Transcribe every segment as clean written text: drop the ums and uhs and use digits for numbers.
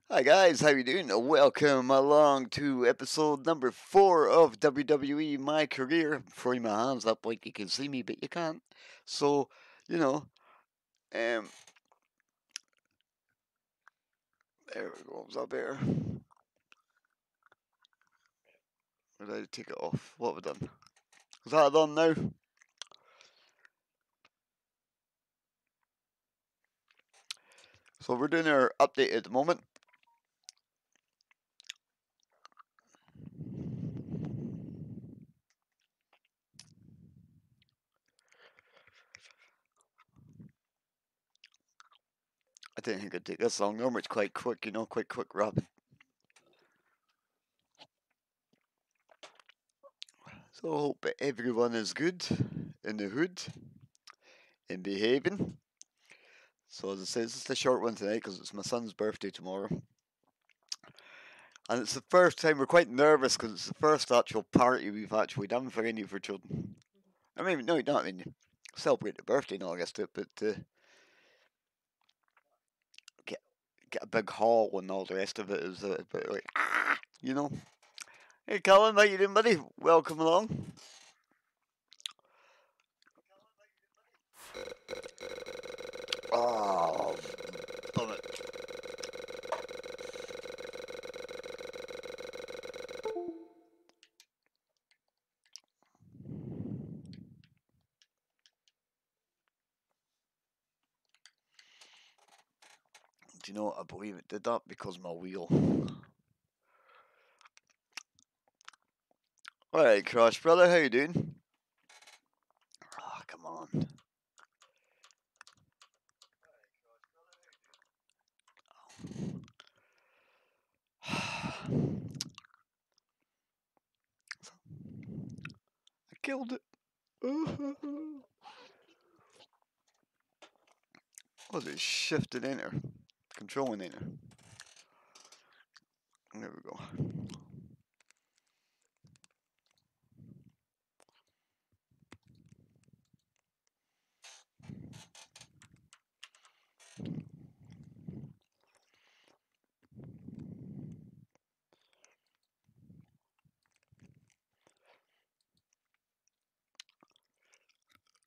Hi guys, how you doing? Welcome along to episode number 4 of WWE My Career. I'm throwing my hands up like you can see me, but you can't. So, you know, um, there we go. Was that better? Or did I take it off? What have I done? Is that done now? So we're doing our update at the moment. I didn't think it'd take this long. Normally it's quite quick, quite quick, rapid. So I hope everyone is good in the hood and behaving. So as I say, this is a short one tonight because it's my son's birthday tomorrow. And it's the first time we're quite nervous because it's the first actual party we've actually done for any of our children. I mean, no, not I mean, celebrate the birthday and all I guess to it, but get get a big hall and all the rest of it is a bit like you know. Hey, Colin, how you doing, buddy? Welcome along. Oh, damn it. Do you know what? I believe it did that because my wheel. Alright, Crush brother, how you doing? Oh, come on. I killed it. What is it? Shift and enter. Control and enter. There we go.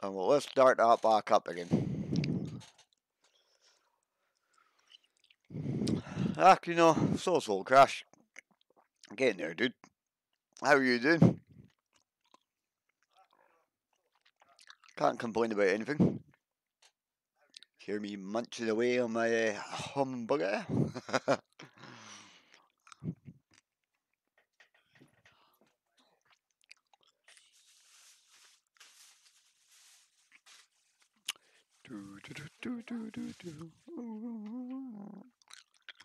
And well, let's start that back up again. So Crash. Getting there, dude. How are you doing? Can't complain about anything. Hear me munching away on my hamburger.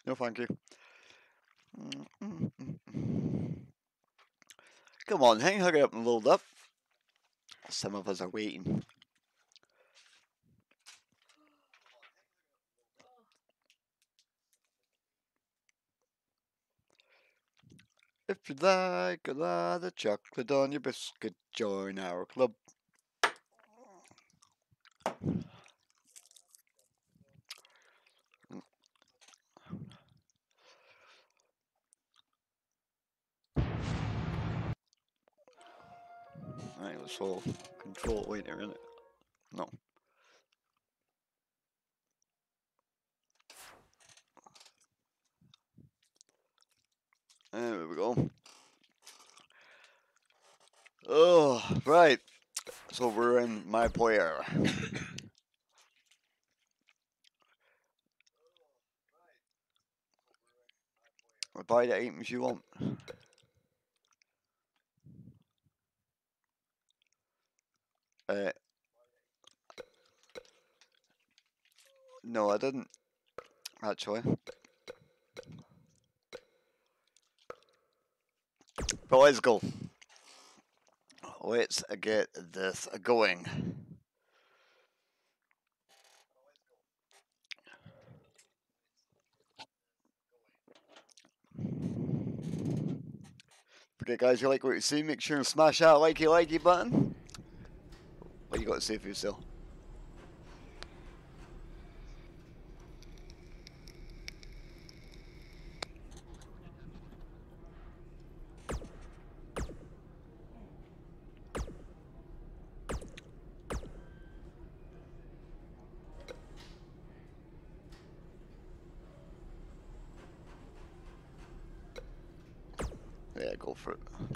No, thank you. Come on, hurry up and load up. Some of us are waiting. If you like a lot of chocolate on your biscuit, join our club. Right, let's all control it later, innit? No. There we go. Oh, right. So we're in MyPLAYER. Buy the items you want. No, I didn't. Actually. But let's go. Let's get this going. Okay, guys, you like what you see? Make sure and smash that likey button. What you got to say for yourself?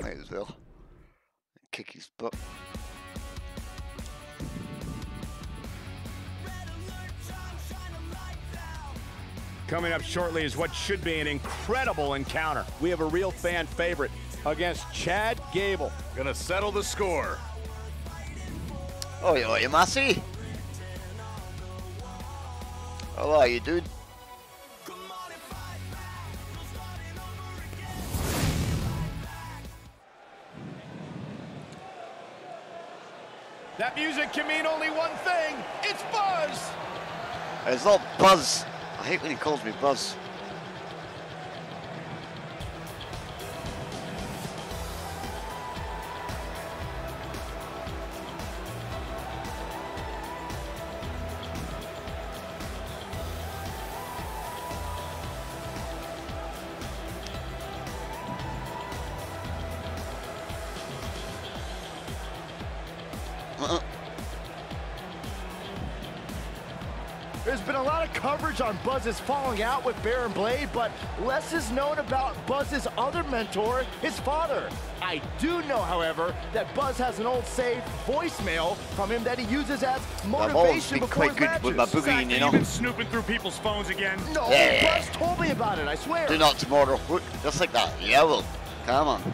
Might as well kick his butt. Coming up shortly is what should be an incredible encounter. We have a real fan favorite against Chad Gable. Gonna settle the score. Oh, you Massey? How are you, dude? That music can mean only one thing. It's Buzz. It's not Buzz. I hate when he calls me Buzz. There's been a lot of coverage on Buzz's falling out with Baron Blade, but less is known about Buzz's other mentor, his father. I do know, however, that Buzz has an old saved voicemail from him that he uses as motivation before his matches. With my boogieing, you know. You've been snooping through people's phones again. No, Yeah. Buzz told me about it, I swear. Do not tomorrow. Look, just like that. Yeah, well, come on.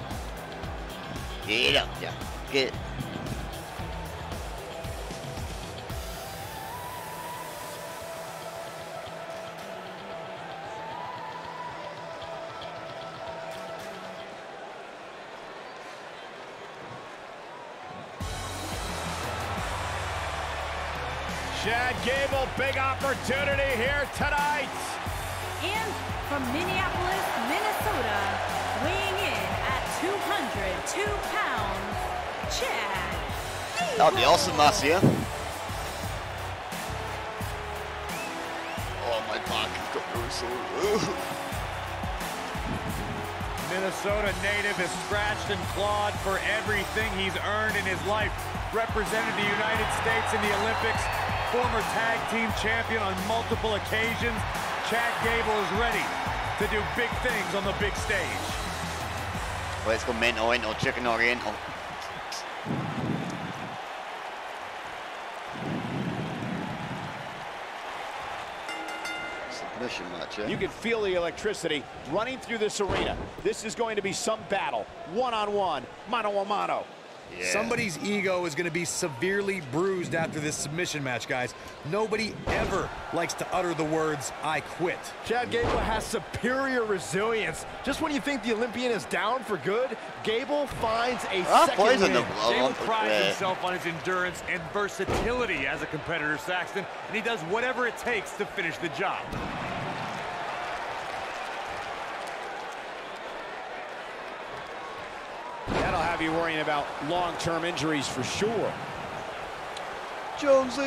Get up, yeah. Get. Chad Gable, big opportunity here tonight. And from Minneapolis, Minnesota, weighing in at 202 pounds, Chad Gable. That'd be awesome, Marcia. Oh, my back has got really sore. Minnesota native has scratched and clawed for everything he's earned in his life. Represented the United States in the Olympics, former tag team champion on multiple occasions. Chad Gable is ready to do big things on the big stage. Let's go mental, chicken oriental. Submission match, yeah? You can feel the electricity running through this arena. This is going to be some battle, one-on-one, mano-a-mano. Yeah. Somebody's ego is going to be severely bruised after this submission match, guys. Nobody ever likes to utter the words, "I quit." Chad Gable has superior resilience. Just when you think the Olympian is down for good, Gable finds a second poison win. Gable prides himself on his endurance and versatility as a competitor, Saxton, and he does whatever it takes to finish the job. That'll have you worrying about long-term injuries for sure. Jonesy!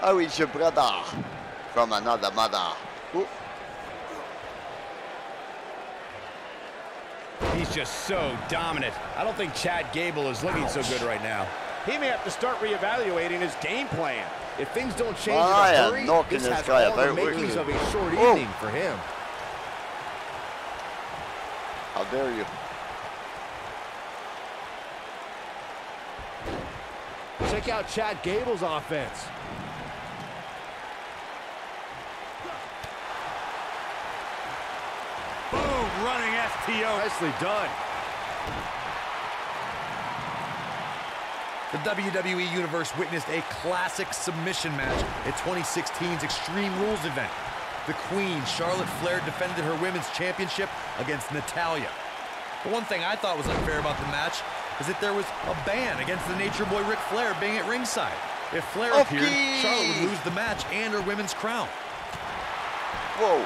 Oh, it's your brother from another mother. Ooh. He's just so dominant. I don't think Chad Gable is looking so good right now. He may have to start reevaluating his game plan. If things don't change in a hurry, knocking this this has guy all the about. makings of a short Whoa. evening for him. How dare you? Check out Chad Gable's offense. Boom, running STO. Nicely done. The WWE Universe witnessed a classic submission match at 2016's Extreme Rules event. The Queen, Charlotte Flair, defended her women's championship against Natalya. The one thing I thought was unfair about the match is that there was a ban against the Nature Boy Ric Flair being at ringside. If Flair appeared, Charlotte would lose the match and her women's crown. Whoa.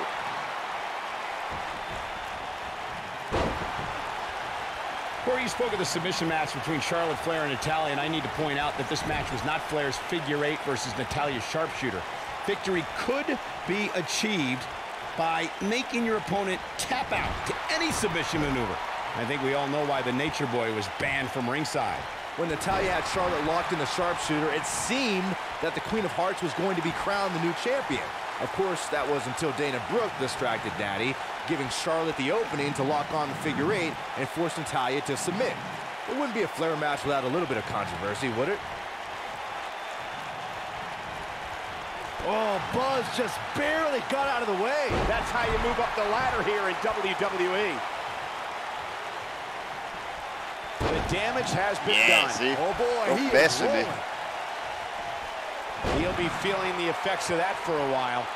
Corey, you spoke of the submission match between Charlotte Flair and Natalya, and I need to point out that this match was not Flair's figure eight versus Natalya's sharpshooter. Victory could be achieved by making your opponent tap out to any submission maneuver. I think we all know why the Nature Boy was banned from ringside. When Natalya had Charlotte locked in the sharpshooter, it seemed that the Queen of Hearts was going to be crowned the new champion. Of course, that was until Dana Brooke distracted Natty, giving Charlotte the opening to lock on the figure 8 and force Natalya to submit. It wouldn't be a Flair match without a little bit of controversy, would it? Oh, Buzz just barely got out of the way. That's how you move up the ladder here in WWE. The damage has been done. See? Oh boy, Don't he mess is with me. rolling. He'll be feeling the effects of that for a while.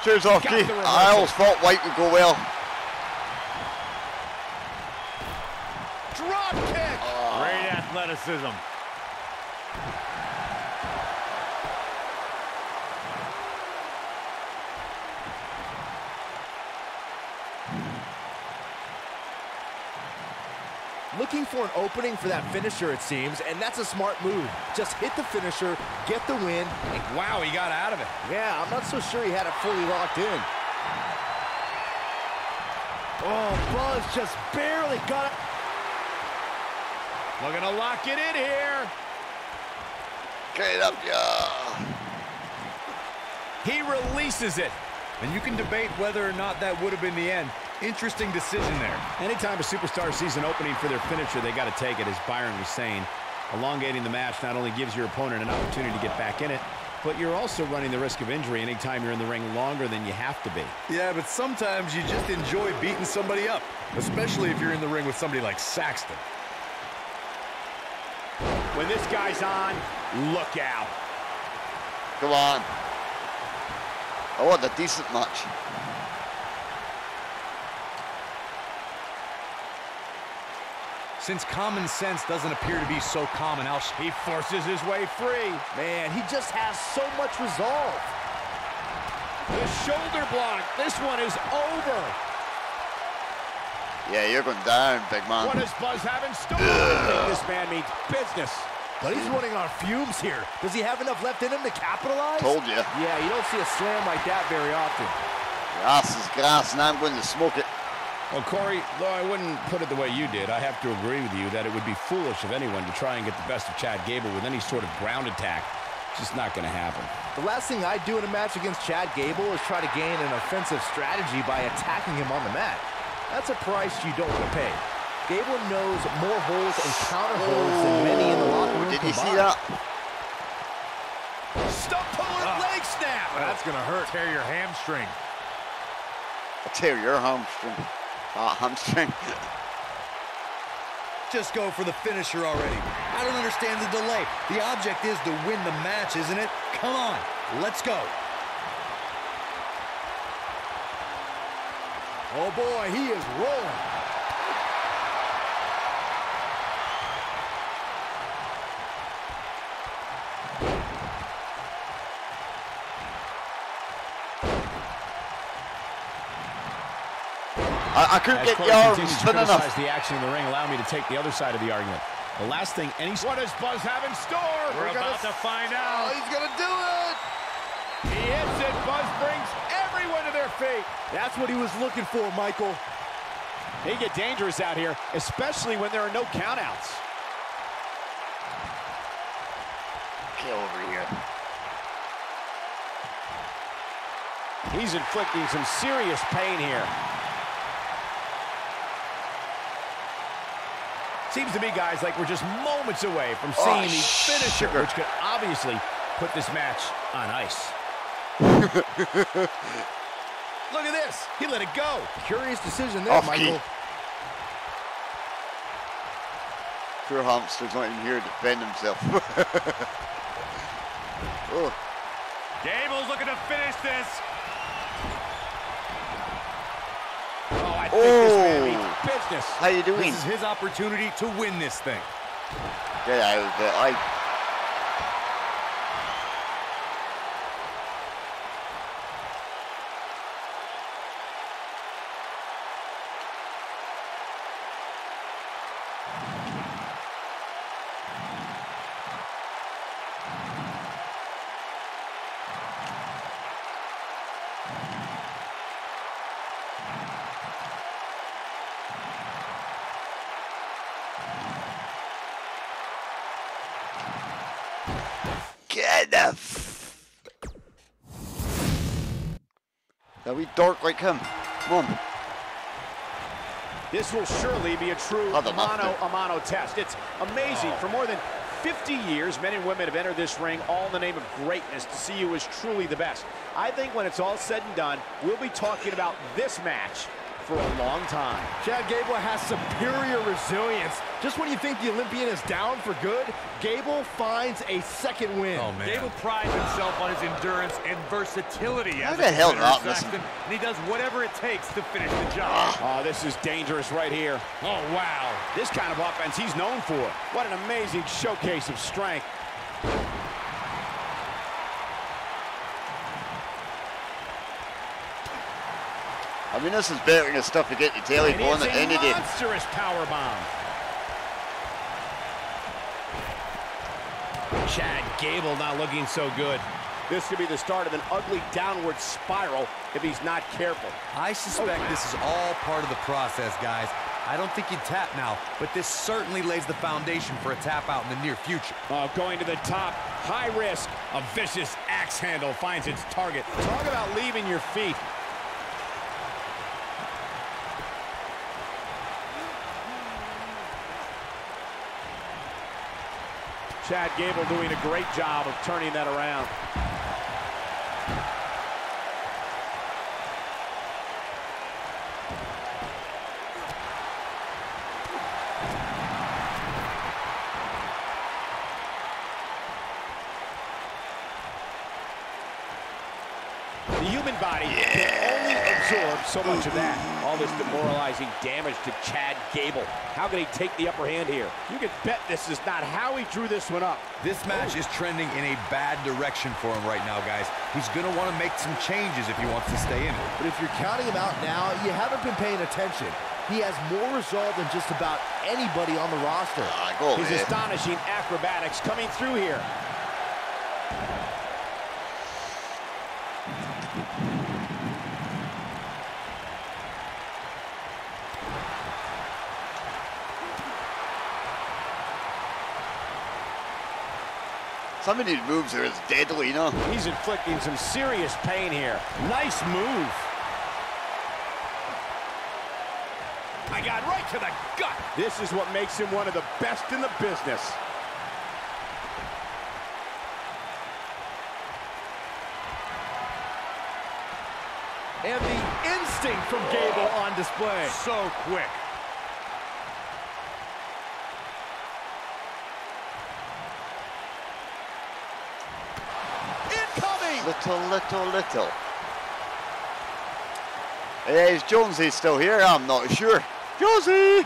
Cheers, Oki. I always thought white would go well. Drop kick. Great athleticism. Looking for an opening for that finisher, it seems, and that's a smart move. Just hit the finisher, get the win. And wow, he got out of it. Yeah, I'm not so sure he had it fully locked in. Oh, Buzz just barely got it. Looking to lock it in here. Get it up, yeah. He releases it. And you can debate whether or not that would have been the end. Interesting decision there. Anytime a superstar sees an opening for their finisher, they got to take it, as Byron was saying. Elongating the match not only gives your opponent an opportunity to get back in it, but you're also running the risk of injury anytime you're in the ring longer than you have to be. Yeah, but sometimes you just enjoy beating somebody up, especially if you're in the ring with somebody like Saxton. When this guy's on, look out. Come on. I want a decent match. Since common sense doesn't appear to be so common, He forces his way free. Man, he just has so much resolve. The shoulder block. This one is over. Yeah, you're going down, big man. What does Buzz have in store? I think this man means business. But he's running on fumes here. Does he have enough left in him to capitalize? Told you. Yeah, you don't see a slam like that very often. Grass is grass, and I'm going to smoke it. Well, Corey, though I wouldn't put it the way you did, I have to agree with you that it would be foolish of anyone to try and get the best of Chad Gable with any sort of ground attack. It's just not going to happen. The last thing I'd do in a match against Chad Gable is try to gain an offensive strategy by attacking him on the mat. That's a price you don't want to pay. Gable knows more holds and counter holds than many in the locker room. Did you see that? Stump puller leg snap. That's going to hurt. Tear your hamstring. I'll tear your hamstring. Hamstring. just go for the finisher already. I don't understand the delay. The object is to win the match, isn't it? Come on, let's go. Oh boy, he is rolling. I couldn't get the arms spin enough. The action in the ring allow me to take the other side of the argument. The last thing any... What does Buzz have in store? We're about to find out. Oh, he's gonna do it. He hits it. Buzz brings everyone to their feet. That's what he was looking for, Michael. They get dangerous out here, especially when there are no countouts. Get over here. He's inflicting some serious pain here. Seems to me, guys, like we're just moments away from seeing the finisher, which could obviously put this match on ice. Look at this. He let it go. Curious decision there, Michael. Poor hamster's not even here to defend himself. Oh. Gable's looking to finish this. Oh, I think this man means business. How you doing? This is his opportunity to win this thing. Get out of there. Get the Now we dark like him. Come on. This will surely be a true mano-a-mano test. It's amazing. For more than 50 years, men and women have entered this ring all in the name of greatness to see who is truly the best. I think when it's all said and done, we'll be talking about this match for a long time. Chad Gable has superior resilience. Just when you think the Olympian is down for good, Gable finds a second win. Oh, man. Gable prides himself on his endurance and versatility. How the hell not listen? And he does whatever it takes to finish the job. Oh, this is dangerous right here. Oh, wow. This kind of offense he's known for. What an amazing showcase of strength. I mean, this is better than the stuff to get your daily going at the end of the day. Monstrous power bomb. Chad Gable not looking so good. This could be the start of an ugly downward spiral if he's not careful. I suspect this is all part of the process, guys. I don't think he'd tap now, but this certainly lays the foundation for a tap out in the near future. Going to the top, high risk. A vicious axe handle finds its target. Talk about leaving your feet. Chad Gable doing a great job of turning that around. The human body can only absorb so much of that. All this demoralizing damage to Chad Gable. How can he take the upper hand here? You can bet this is not how he drew this one up. This match is trending in a bad direction for him right now, guys. He's going to want to make some changes if he wants to stay in it. But if you're counting him out now, you haven't been paying attention. He has more resolve than just about anybody on the roster. His astonishing acrobatics coming through here. Some of these moves are as deadly, you know? He's inflicting some serious pain here. Nice move. I got right to the gut. This is what makes him one of the best in the business. And the instinct from Gable on display. So quick. Little. Is Jonesy still here? I'm not sure. Jonesy!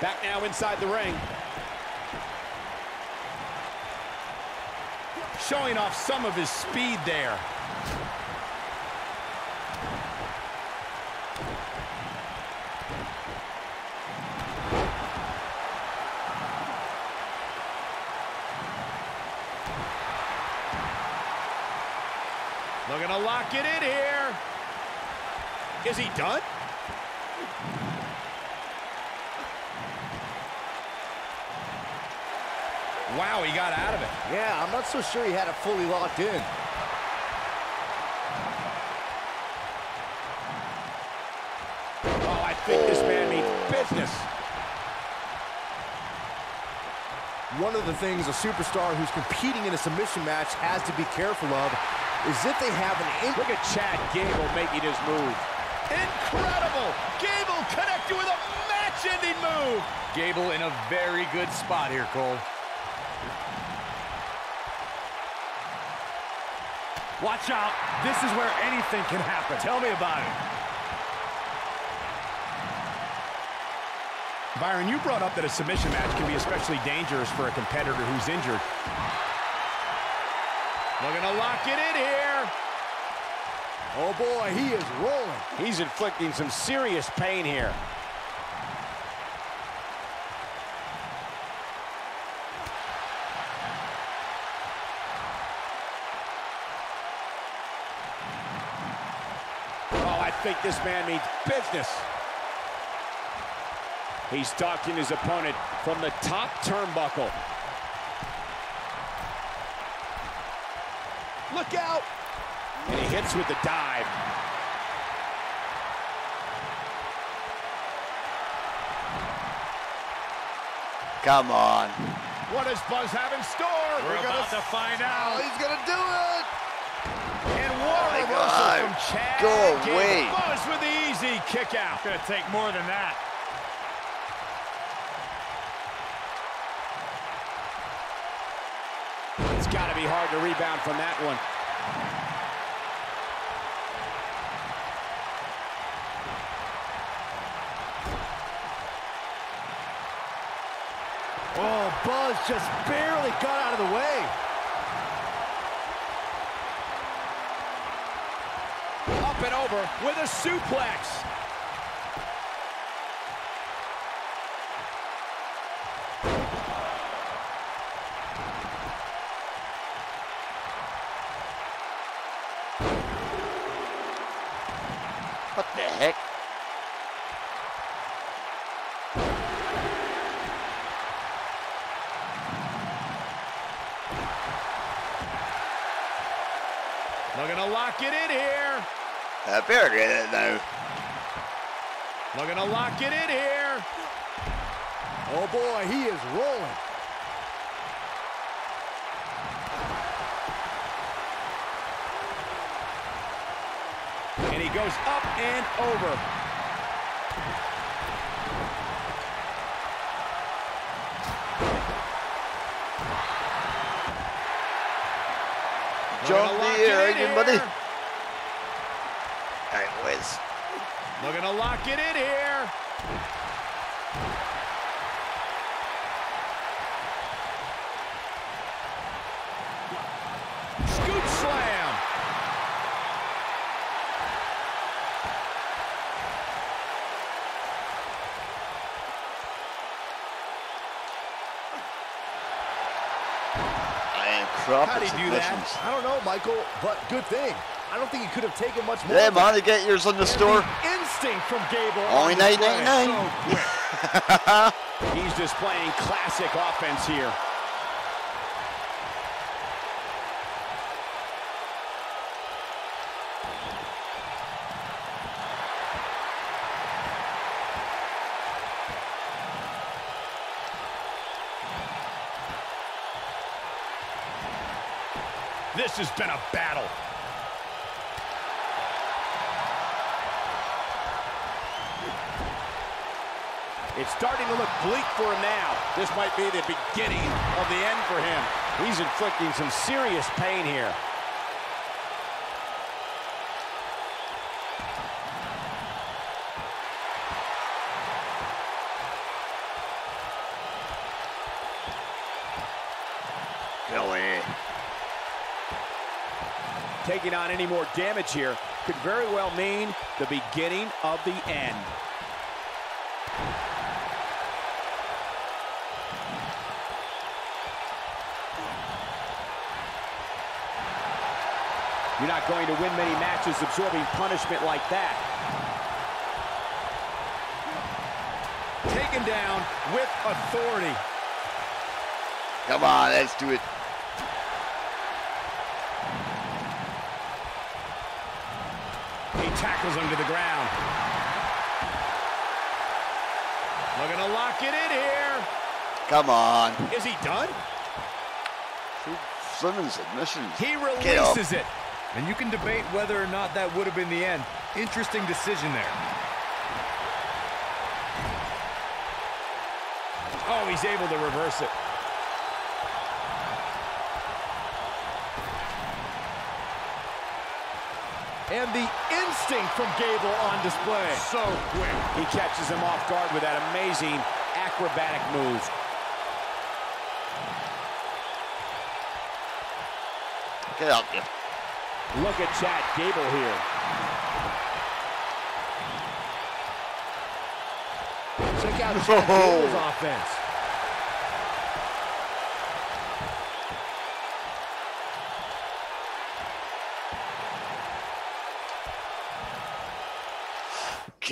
Back now inside the ring. Showing off some of his speed there. Looking to lock it in here. Is he done? Wow, he got out of it. Yeah, I'm not so sure he had it fully locked in. Oh, I think this man means business. One of the things a superstar who's competing in a submission match has to be careful of is if they have an... Look at Chad Gable making his move. Incredible! Gable connected with a match-ending move. Gable in a very good spot here, Cole. Watch out. This is where anything can happen. Tell me about it. Byron, you brought up that a submission match can be especially dangerous for a competitor who's injured. Looking to lock it in here. Oh boy, he is rolling. He's inflicting some serious pain here. think this man means business. He's stalking his opponent from the top turnbuckle. Look out! And he hits with the dive. Come on. What does Buzz have in store? We're about to find out. He's gonna do it. And what a reversal from Chad. Go away. Buzz with the easy kick out. It's gonna take more than that. It's got to be hard to rebound from that one. Oh, Buzz just barely got out of the way. Up and over with a suplex. What the heck? Looking to lock it in here. I better get it now. Looking to lock it in here. Oh boy, he is rolling. And he goes up and over. Jump the air again, buddy. Alright, Wiz. Looking to lock it in here. Scoop slam. How did he do that? I don't know, Michael, but good thing. I don't think he could have taken much more. Yeah, man, to get yours on the store. Instinct from Gable. Only $9.99. He's displaying classic offense here. This has been a battle. It's starting to look bleak for him now. This might be the beginning of the end for him. He's inflicting some serious pain here. Taking on any more damage here could very well mean the beginning of the end. You're not going to win many matches absorbing punishment like that. Taken down with authority. Come on, let's do it. He tackles him to the ground. Looking to lock it in here. Come on. Is he done? Slimming submissions. He releases it. And you can debate whether or not that would have been the end. Interesting decision there. Oh, he's able to reverse it. And the instinct from Gable on display. So quick. He catches him off guard with that amazing acrobatic move. Get up, you. Look at Chad Gable here. Check out Chad Gable's offense.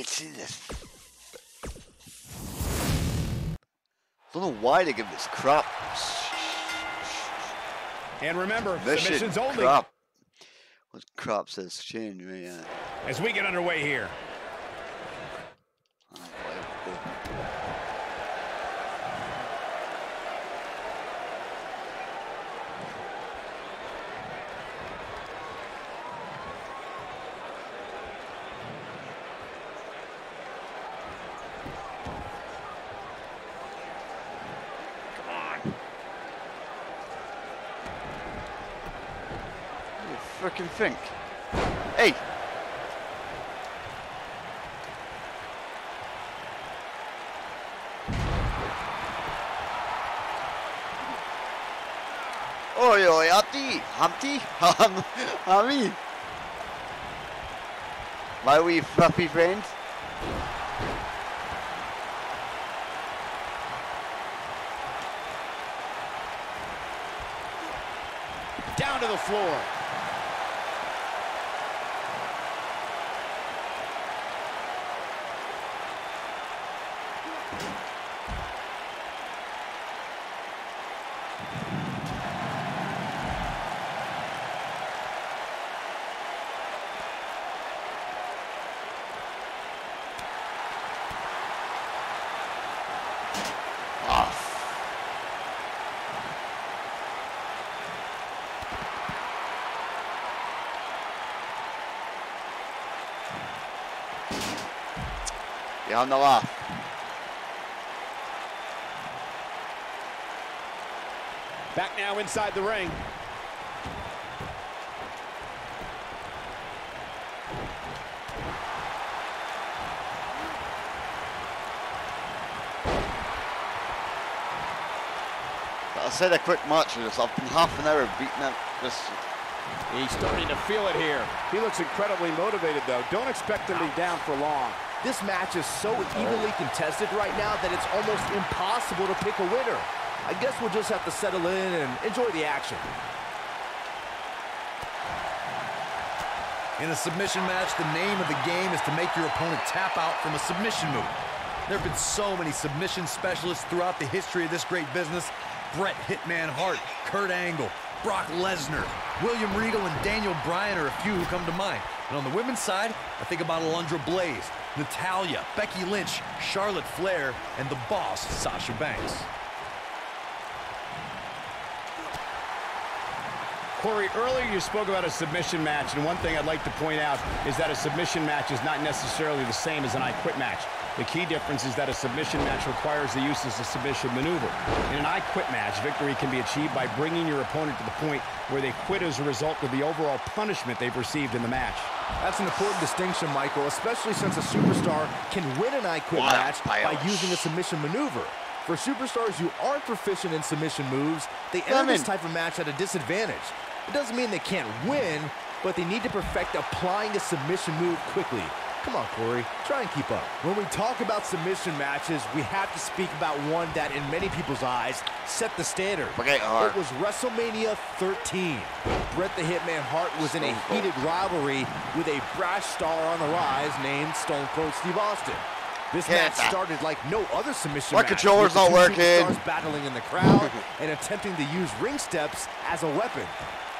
can see this. Don't know why they give this crap. And remember, Mission submissions only. crap. What crap says change me? As we get underway here. Freaking think. Hey! Oi, oi, Humpty, Hammy. My wee fluffy friend. Down to the floor. On the left. Back now inside the ring. I said a quick match of this. I've been half an hour beating up this. He's starting to feel it here. He looks incredibly motivated, though. Don't expect him to be down for long. This match is so evenly contested right now that it's almost impossible to pick a winner. I guess we'll just have to settle in and enjoy the action. In a submission match, the name of the game is to make your opponent tap out from a submission move. There have been so many submission specialists throughout the history of this great business. Bret Hitman Hart, Kurt Angle, Brock Lesnar, William Regal, and Daniel Bryan are a few who come to mind. And on the women's side, I think about Alundra Blaze, Natalya, Becky Lynch, Charlotte Flair, and the boss, Sasha Banks. Corey, earlier you spoke about a submission match, and one thing I'd like to point out is that a submission match is not necessarily the same as an I Quit match. The key difference is that a submission match requires the use of a submission maneuver. In an I Quit match, victory can be achieved by bringing your opponent to the point where they quit as a result of the overall punishment they've received in the match. That's an important distinction, Michael, especially since a superstar can win an I Quit match by using a submission maneuver. For superstars who aren't proficient in submission moves, they enter this type of match at a disadvantage. It doesn't mean they can't win, but they need to perfect applying a submission move quickly. Come on, Corey, try and keep up. When we talk about submission matches, we have to speak about one that, in many people's eyes, set the standard. It was WrestleMania 13. Bret the Hitman Hart was in a heated rivalry with a brash star on the rise named Stone Cold Steve Austin. This match started like no other submission match. Controller's not working. Stars battling in the crowd and attempting to use ring steps as a weapon.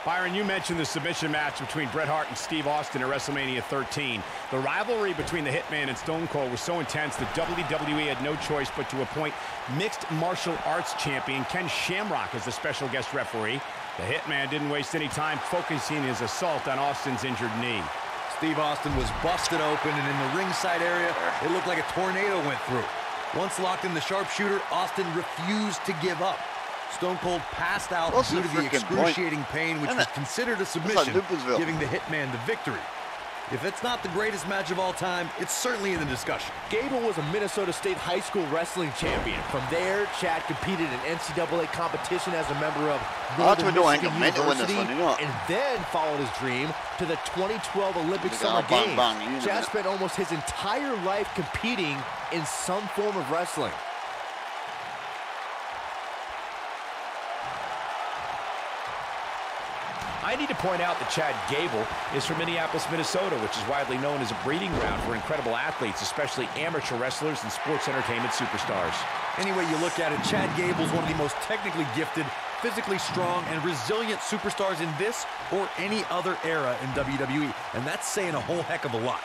Byron, you mentioned the submission match between Bret Hart and Steve Austin at WrestleMania 13. The rivalry between the Hitman and Stone Cold was so intense that WWE had no choice but to appoint mixed martial arts champion Ken Shamrock as the special guest referee. The Hitman didn't waste any time focusing his assault on Austin's injured knee. Steve Austin was busted open, and in the ringside area, it looked like a tornado went through. Once locked in the sharpshooter, Austin refused to give up. Stone Cold passed out due to the excruciating pain, which was considered a submission, giving the Hitman the victory. If it's not the greatest match of all time, it's certainly in the discussion. Gable was a Minnesota State high school wrestling champion. From there, Chad competed in NCAA competition as a member of Northern Michigan University, and then followed his dream to the 2012 Olympic Summer Games. Chad spent almost his entire life competing in some form of wrestling. I need to point out that Chad Gable is from Minneapolis, Minnesota, which is widely known as a breeding ground for incredible athletes, especially amateur wrestlers and sports entertainment superstars. Any way you look at it, Chad Gable's one of the most technically gifted, physically strong, and resilient superstars in this or any other era in WWE, and that's saying a whole heck of a lot.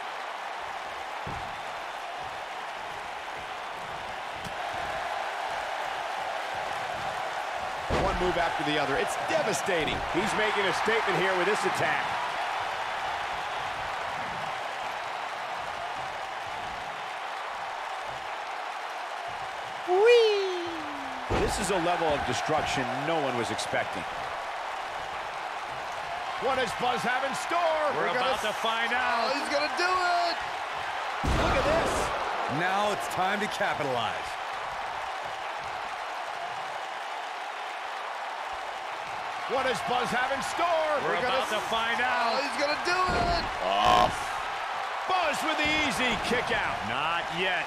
One move after the other. It's devastating. He's making a statement here with this attack. Whee! This is a level of destruction no one was expecting. What does Buzz have in store? We're about to find out. He's gonna do it! Look at this. Now it's time to capitalize. What does Buzz have in store? We're about to find out. He's gonna do it! Off. Buzz with the easy kick out. Not yet.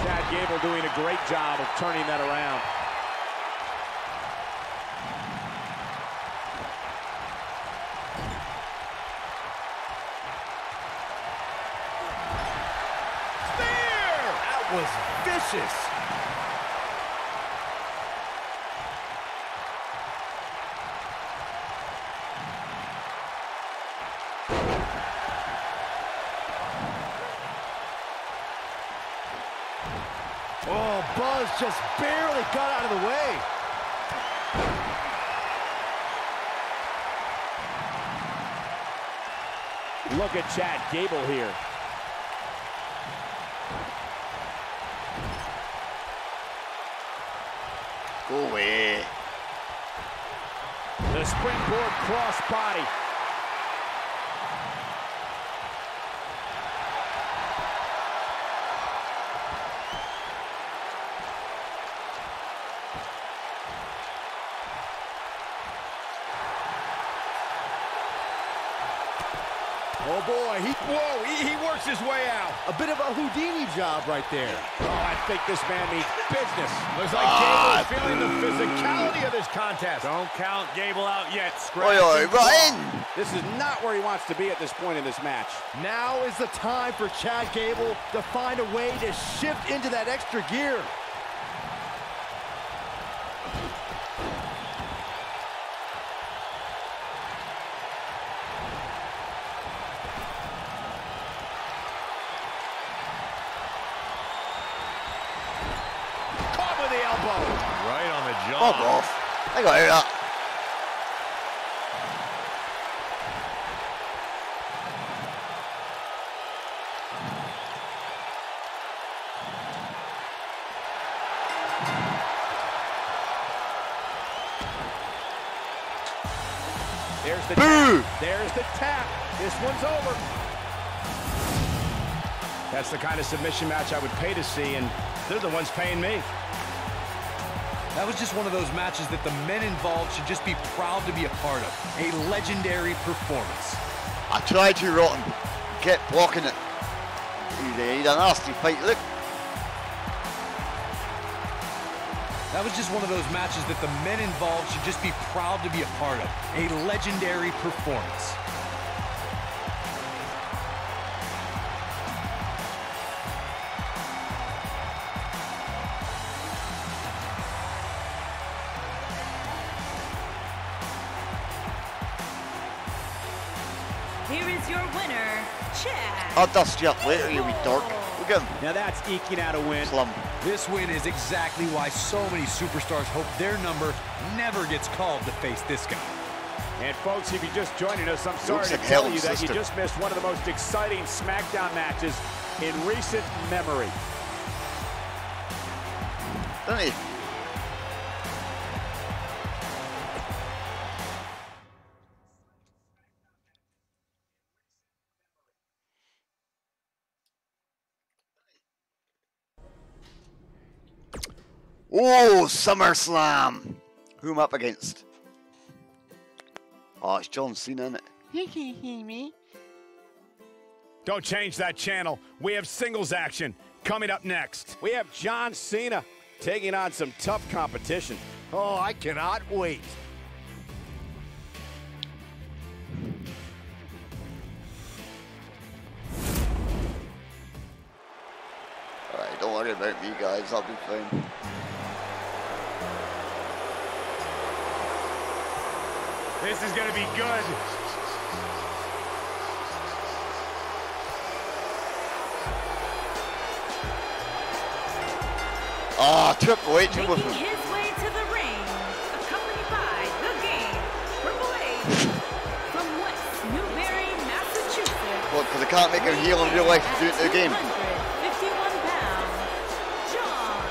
Chad Gable doing a great job of turning that around. Was vicious. Oh, Buzz just barely got out of the way. Look at Chad Gable here. Go away. The springboard cross body. Oh boy, he works his way out. A bit of a Houdini job right there. Oh, I think this man means business. Looks like Gable's feeling the physicality of this contest. Don't count Gable out yet. Oi, oi, right in. This is not where he wants to be at this point in this match. Now is the time for Chad Gable to find a way to shift into that extra gear. Right on the jaw. Fuck off. I got it up. There's the Boo! tap. There's the tap. This one's over. That's the kind of submission match I would pay to see, and they're the ones paying me. That was just one of those matches that the men involved should just be proud to be a part of. A legendary performance. I tried to, Rotten. Kept blocking it. He's a nasty fight, look. That was just one of those matches that the men involved should just be proud to be a part of. A legendary performance. Here is your winner, Chad. I'll dust you up later, you wee dork. Look at him. Now that's eking out a win. Slum. This win is exactly why so many superstars hope their number never gets called to face this guy. And folks, if you're just joining us, I'm sorry Looks to like tell hell, you that sister. you just missed one of the most exciting SmackDown matches in recent memory. Don't he? Oh, SummerSlam! Who am I up against? Oh, it's John Cena, isn't it? You can't hear me. Don't change that channel. We have singles action. Coming up next. We have John Cena taking on some tough competition. Oh, I cannot wait. Alright, don't worry about me, guys. I'll be fine. This is going to be good. Ah, Triple H with Making him. his way to the ring, accompanied by the Game, Triple H, from West Newbury, Massachusetts. What, because I can't make him heal in real life to do it in the game? 251 pounds, John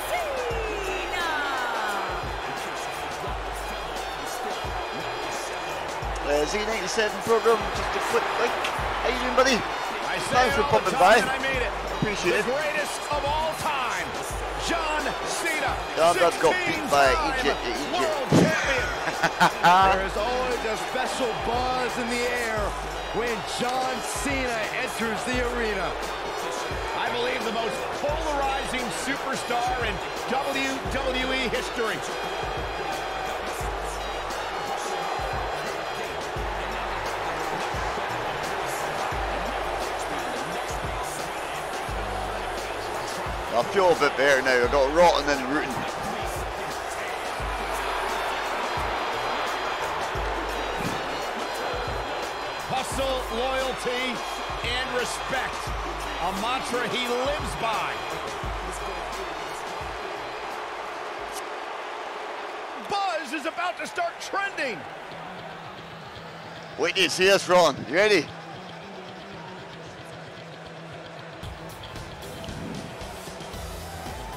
Cena. Z97 program, just a quick like. How you doing, buddy? I say Thanks it for all the popping time by. and I made it. Appreciate The it. greatest of all time, John Cena. John got beat by 16-time Egypt. world champion. There is always a special buzz in the air when John Cena enters the arena. I believe the most polarizing superstar in WWE history. I feel a bit better now. I got rotten and rooting. Hustle, loyalty, and respect. A mantra he lives by. Buzz is about to start trending. Wait till you see us, Ron. You ready?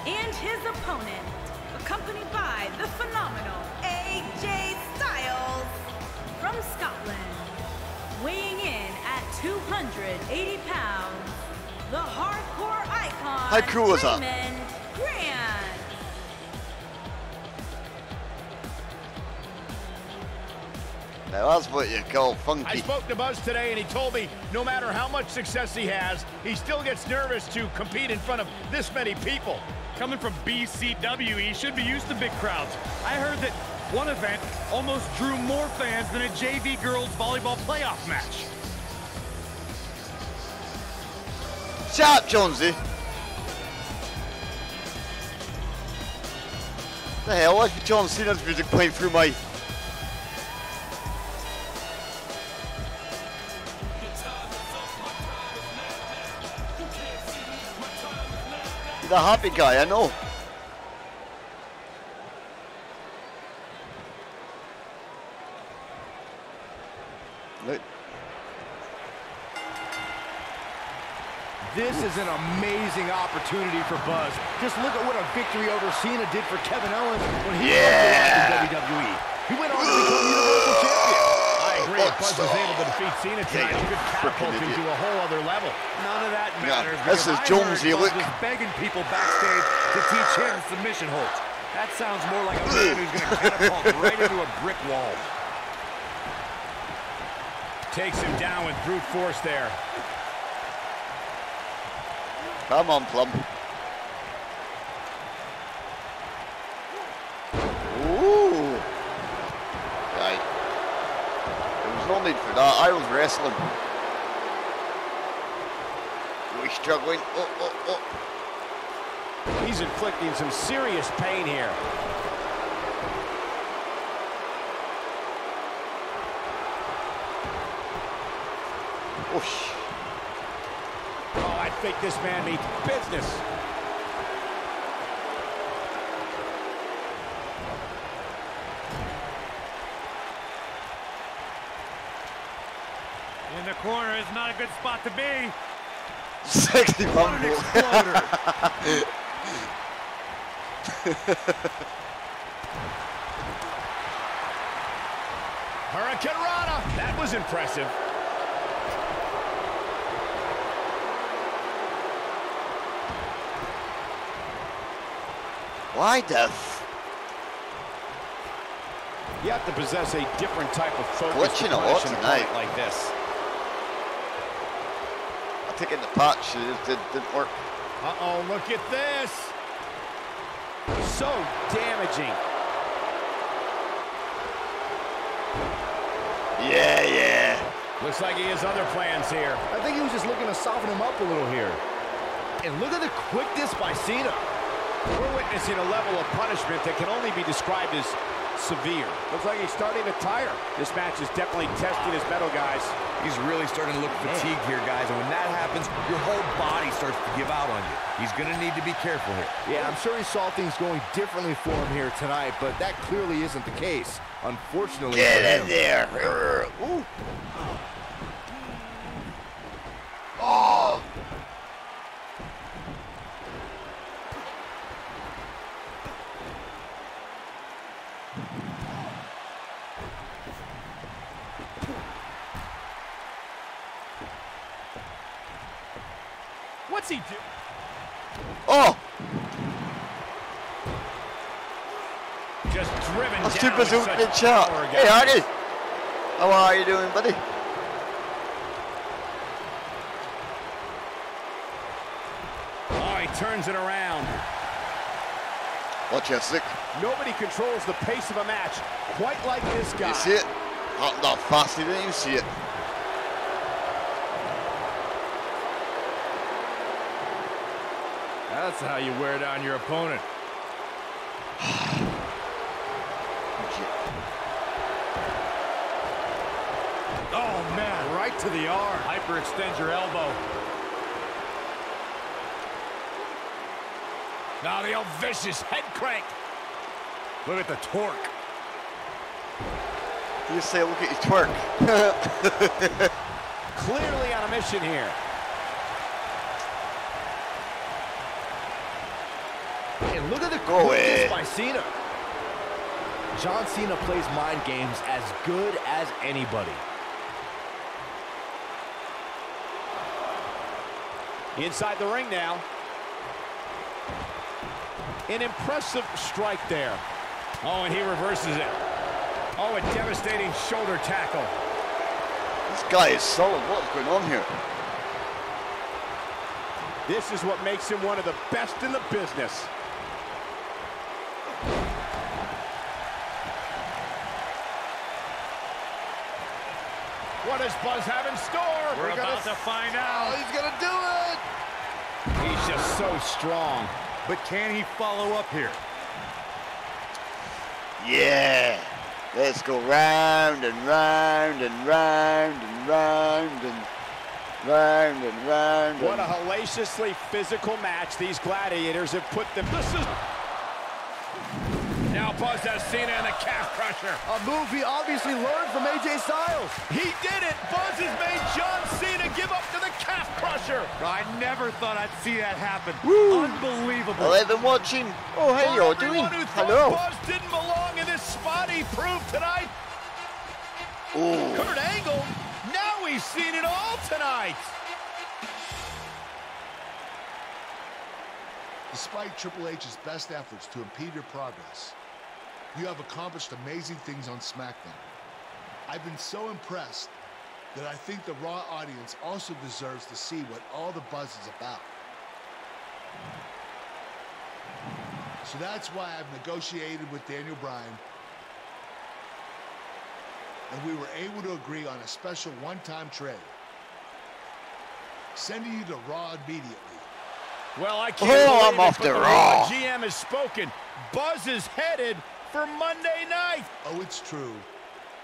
And his opponent, accompanied by the phenomenal AJ Styles from Scotland, weighing in at 280 pounds, the hardcore icon, How cool is that? Raymond Grant. Now that's what you call I funky. spoke to Buzz today and he told me no matter how much success he has, he still gets nervous to compete in front of this many people. Coming from BCW, he should be used to big crowds. I heard that one event almost drew more fans than a JV girls volleyball playoff match. Shut up, Jonesy. The hell? Why's John Cena's music playing through my... The happy guy, I know. Look. This is an amazing opportunity for Buzz. Just look at what a victory over Cena did for Kevin Owens when he was in WWE. He went on to become Universal Champion. I agree. If Buzz was able to defeat Cena tonight, he could catapult him to a whole other level. None of that Yeah, matters. this is because I Jonesy, heard Buzz look. was begging people backstage to teach him submission holds. That sounds more like a man who's going to catapult right into a brick wall. Takes him down with brute force there. Come on, Plum. Ooh. Right. There was no need for that. I was wrestling. We're struggling. Oh, oh, oh. He's inflicting some serious pain here. Whoosh. Oh, I think this man means business. In the corner is not a good spot to be. Sexy What an bumble. exploder. Hurricane Rana. That was impressive. Why death? You have to possess a different type of focus Glitching to a lot punish an tonight. opponent like this. I think in the patch it just didn't work. Uh-oh, look at this. So damaging. Yeah. Looks like he has other plans here. I think he was just looking to soften him up a little here. And look at the quickness by Cena. We're witnessing a level of punishment that can only be described as severe. Looks like he's starting to tire. This match is definitely testing his mettle, guys. He's really starting to look fatigued here, guys. And when that happens, your whole body starts to give out on you. He's going to need to be careful here. Yeah, I'm sure he saw things going differently for him here tonight, but that clearly isn't the case. Unfortunately for him. Get in there. Ooh. Oh. What's he do? Oh. Just driven That's down too with busy such with the chat. power, Hey, guys. Hardy. How are you doing, buddy? Oh, he turns it around. Watch your sick. Nobody controls the pace of a match quite like this guy. You see it? Not fast, you didn't even see it. That's how you wear down your opponent. Oh, man, right to the arm. Hyperextend your elbow. Now the old vicious head crank. Look at the torque. You say, look at your twerk. Clearly on a mission here. And look at the Go quickness away. by Cena. John Cena plays mind games as good as anybody. Inside the ring now. An impressive strike there. Oh, and he reverses it. Oh, a devastating shoulder tackle. This guy is solid. What's going on here? This is what makes him one of the best in the business. What does Buzz have in store? We're about to find out. He's gonna do it! He's just so strong. But can he follow up here? Yeah. Let's go round and round and round and round and round and round. What a hellaciously physical match these gladiators have put them. This is... Now Buzz has Cena in the calf crusher. A move he obviously learned from AJ Styles. He did it. Buzz has made John Cena give up to the calf crusher. I never thought I'd see that happen. Woo. Unbelievable. Hello, been watching. Oh, how you all doing? Everyone who thought Hello. Buzz didn't belong in this spot, he proved tonight. Oh. Kurt Angle, now he's seen it all tonight. Despite Triple H's best efforts to impede your progress, you have accomplished amazing things on SmackDown. I've been so impressed that I think the Raw audience also deserves to see what all the buzz is about. So that's why I've negotiated with Daniel Bryan, and we were able to agree on a special one-time trade, sending you to Raw immediately. Well, I can't Oh, I'm believe it, off but the the Raw. GM has spoken. Buzz is headed for Monday night. Oh, it's true.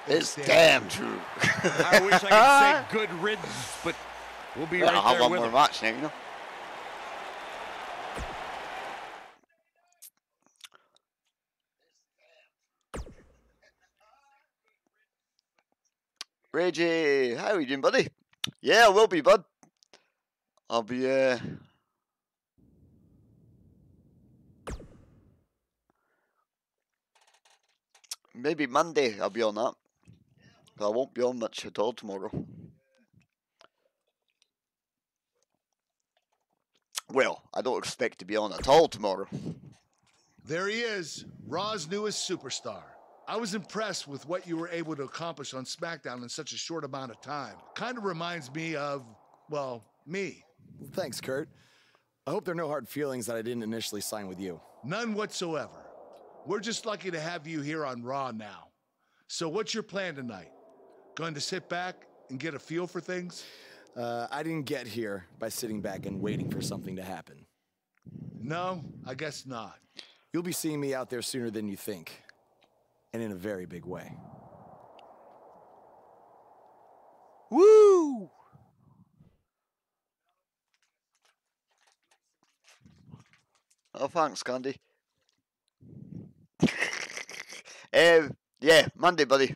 It's damn true. I wish I could say good riddance, but we'll be I'll right have there one with more him. match now, you know. Reggie, how are you doing, buddy? Yeah, I will be, bud. I'll be, maybe Monday I'll be on that. But I won't be on much at all tomorrow. Well, I don't expect to be on at all tomorrow. There he is, Raw's newest superstar. I was impressed with what you were able to accomplish on SmackDown in such a short amount of time. Kind of reminds me of, well, me. Thanks, Kurt. I hope there are no hard feelings that I didn't initially sign with you. None whatsoever. We're just lucky to have you here on Raw now. So what's your plan tonight? Going to sit back and get a feel for things? I didn't get here by sitting back and waiting for something to happen. No, I guess not. You'll be seeing me out there sooner than you think. And in a very big way. Woo! Oh, thanks, Candy. Yeah, Monday, buddy.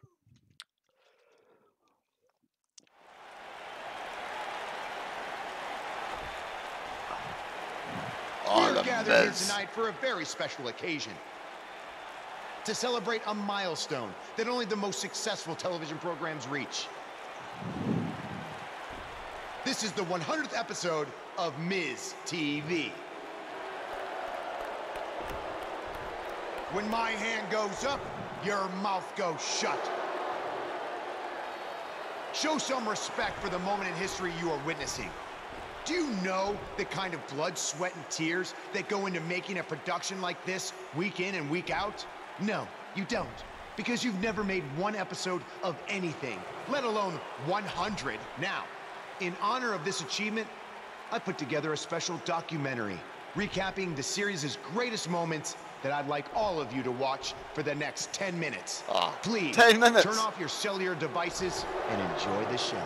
We're gathered here tonight for a very special occasion. To celebrate a milestone that only the most successful television programs reach. This is the 100th episode of Miz TV. When my hand goes up, your mouth goes shut. Show some respect for the moment in history you are witnessing. Do you know the kind of blood, sweat, and tears that go into making a production like this week in and week out? No, you don't. Because you've never made one episode of anything, let alone 100. Now, in honor of this achievement, I put together a special documentary recapping the series' greatest moments that I'd like all of you to watch for the next 10 minutes. Please, 10 minutes. Turn off your cellular devices and enjoy the show.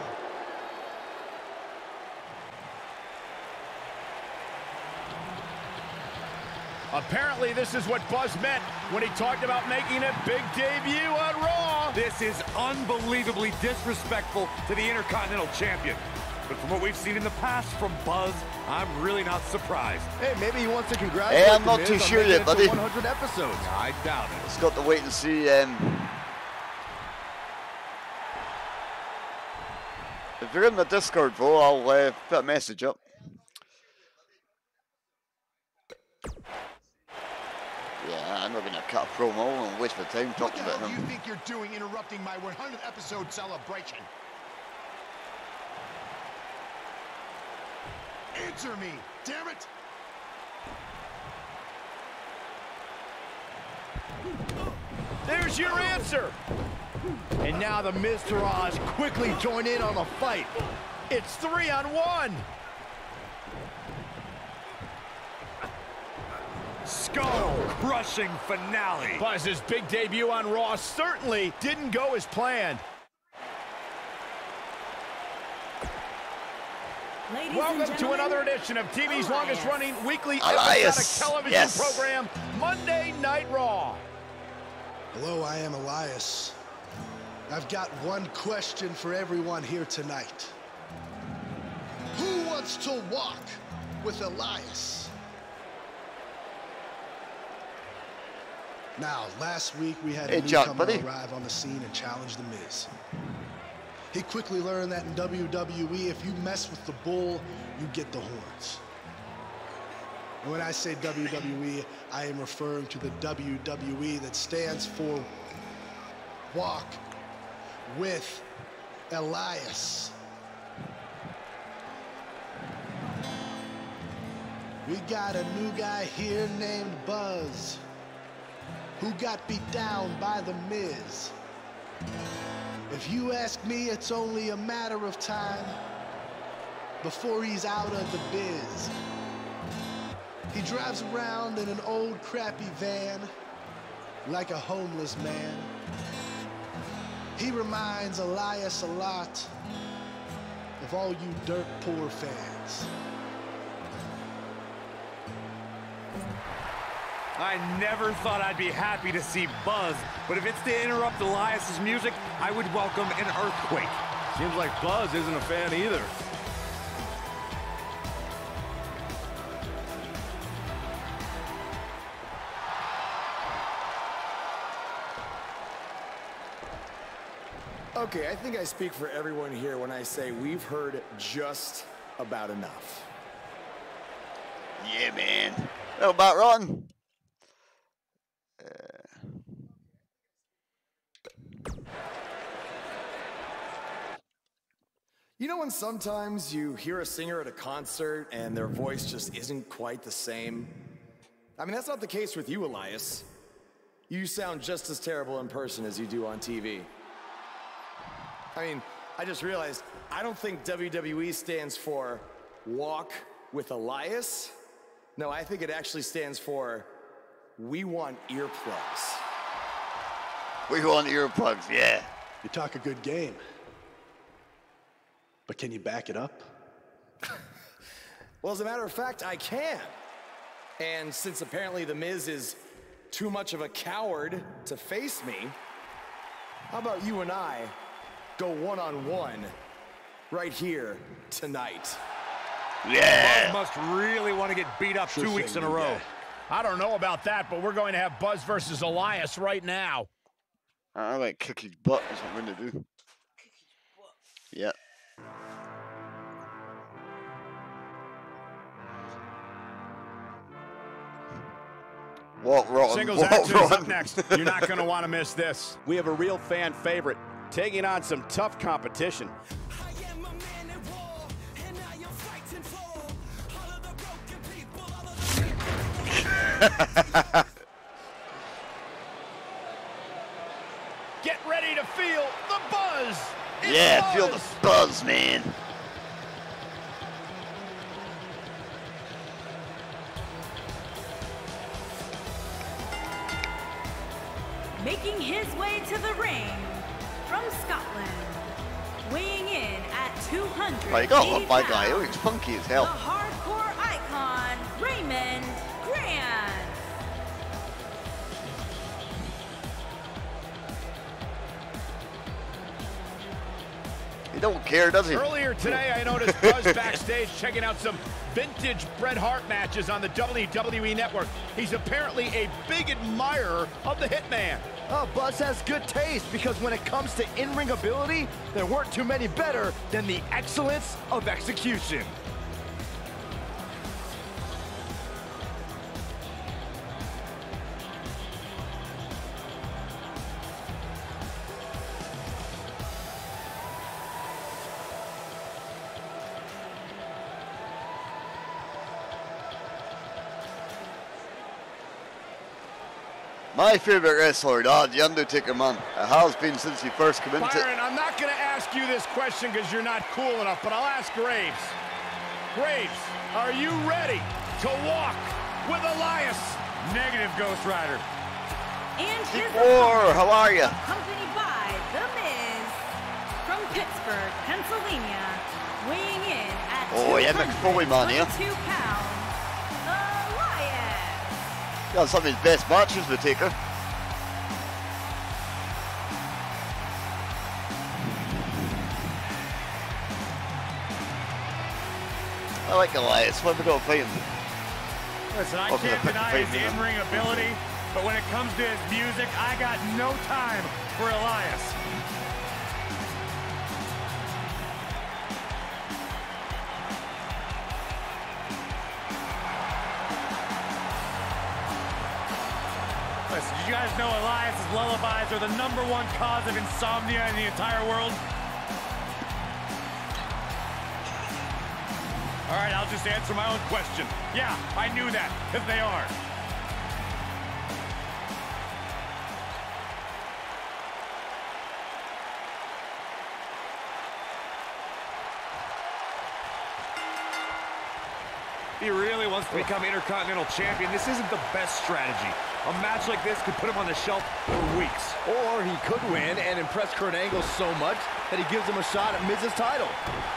Apparently, this is what Buzz meant when he talked about making a big debut on Raw. This is unbelievably disrespectful to the Intercontinental Champion. But from what we've seen in the past from Buzz, I'm really not surprised. Hey, maybe he wants to congratulate Hey, I'm not The too Miz on sure making yet, it buddy. to 100 episodes. I doubt it. It's got to wait and see. If you're in the Discord, bro, I'll put a message up. Yeah, I'm not going to cut a promo and waste my time What talking the about hell do him. you think you're doing interrupting my 100th episode celebration? Answer me, damn it! There's your answer. And now the Miztourage quickly join in on the fight. It's 3-on-1. Skull-crushing finale. Buzz's big debut on Raw certainly didn't go as planned. Ladies Welcome and to gentlemen, another edition of TV's Elias. longest-running weekly Elias. episodic television Yes. program, Monday Night Raw. Hello, I am Elias. I've got one question for everyone here tonight. Who wants to walk with Elias? Now, last week we had Hey, a Chuck, newcomer buddy. arrive on the scene and challenge The Miz. He quickly learned that in WWE, if you mess with the bull, you get the horns. And when I say WWE, I am referring to the WWE that stands for Walk with Elias. We got a new guy here named Buzz, who got beat down by The Miz. If you ask me, it's only a matter of time before he's out of the biz. He drives around in an old crappy van like a homeless man. He reminds Elias a lot of all you dirt poor fans. I never thought I'd be happy to see Buzz, but if it's to interrupt Elias's music, I would welcome an earthquake. Seems like Buzz isn't a fan either. Okay, I think I speak for everyone here when I say we've heard just about enough. Yeah, man. How about Ron? You know when sometimes you hear a singer at a concert and their voice just isn't quite the same? I mean, that's not the case with you, Elias. You sound just as terrible in person as you do on TV. I mean, I just realized, I don't think WWE stands for Walk with Elias. No, I think it actually stands for We Want Earplugs. We want earplugs, yeah. You talk a good game. But can you back it up? Well, as a matter of fact, I can. And since apparently The Miz is too much of a coward to face me, how about you and I go one-on-one right here tonight? Yeah. Buzz must really want to get beat up 2 weeks in a row. I don't know about that, but we're going to have Buzz versus Elias right now. I like kick his butt is what I'm going to do. Yeah. Walk, Ron. Singles Walk, action is Ron. up next. You're not going to want to miss this. We have a real fan favorite taking on some tough competition. Get ready to feel the buzz. It's Yeah, Buzz. feel the buzz, man. Making his way to the ring from Scotland, weighing in at 200. Oh, you gotta love my guy. He looks funky as The hell. hardcore icon, Raymond Grant. He don't care, does he? Earlier today, I noticed Buzz backstage checking out some vintage Bret Hart matches on the WWE Network. He's apparently a big admirer of the Hitman. Oh, Buzz has good taste because when it comes to in-ring ability, there weren't too many better than the excellence of execution. My favorite wrestler, The Undertaker, man. It has been since he first came into. Byron, I'm not going to ask you this question because you're not cool enough, but I'll ask Graves. Graves, are you ready to walk with Elias? Negative, Ghost Rider. And his Or, how are you? accompanied by The Miz from Pittsburgh, Pennsylvania, weighing in at Oh, yeah, Mick Foley, man, yeah. 222 pounds, Elias. Got some of his best matches with Taker. I like Elias. What are we going to play him? Listen, I Okay, can't deny his fight me, in-ring ability, but when it comes to his music, I got no time for Elias. Listen, did you guys know Elias's lullabies are the #1 cause of insomnia in the entire world? All right, I'll just answer my own question. Yeah, I knew that, because they are. He really wants to become Intercontinental Champion. This isn't the best strategy. A match like this could put him on the shelf for weeks. Or he could win and impress Kurt Angle so much that he gives him a shot at Miz's title.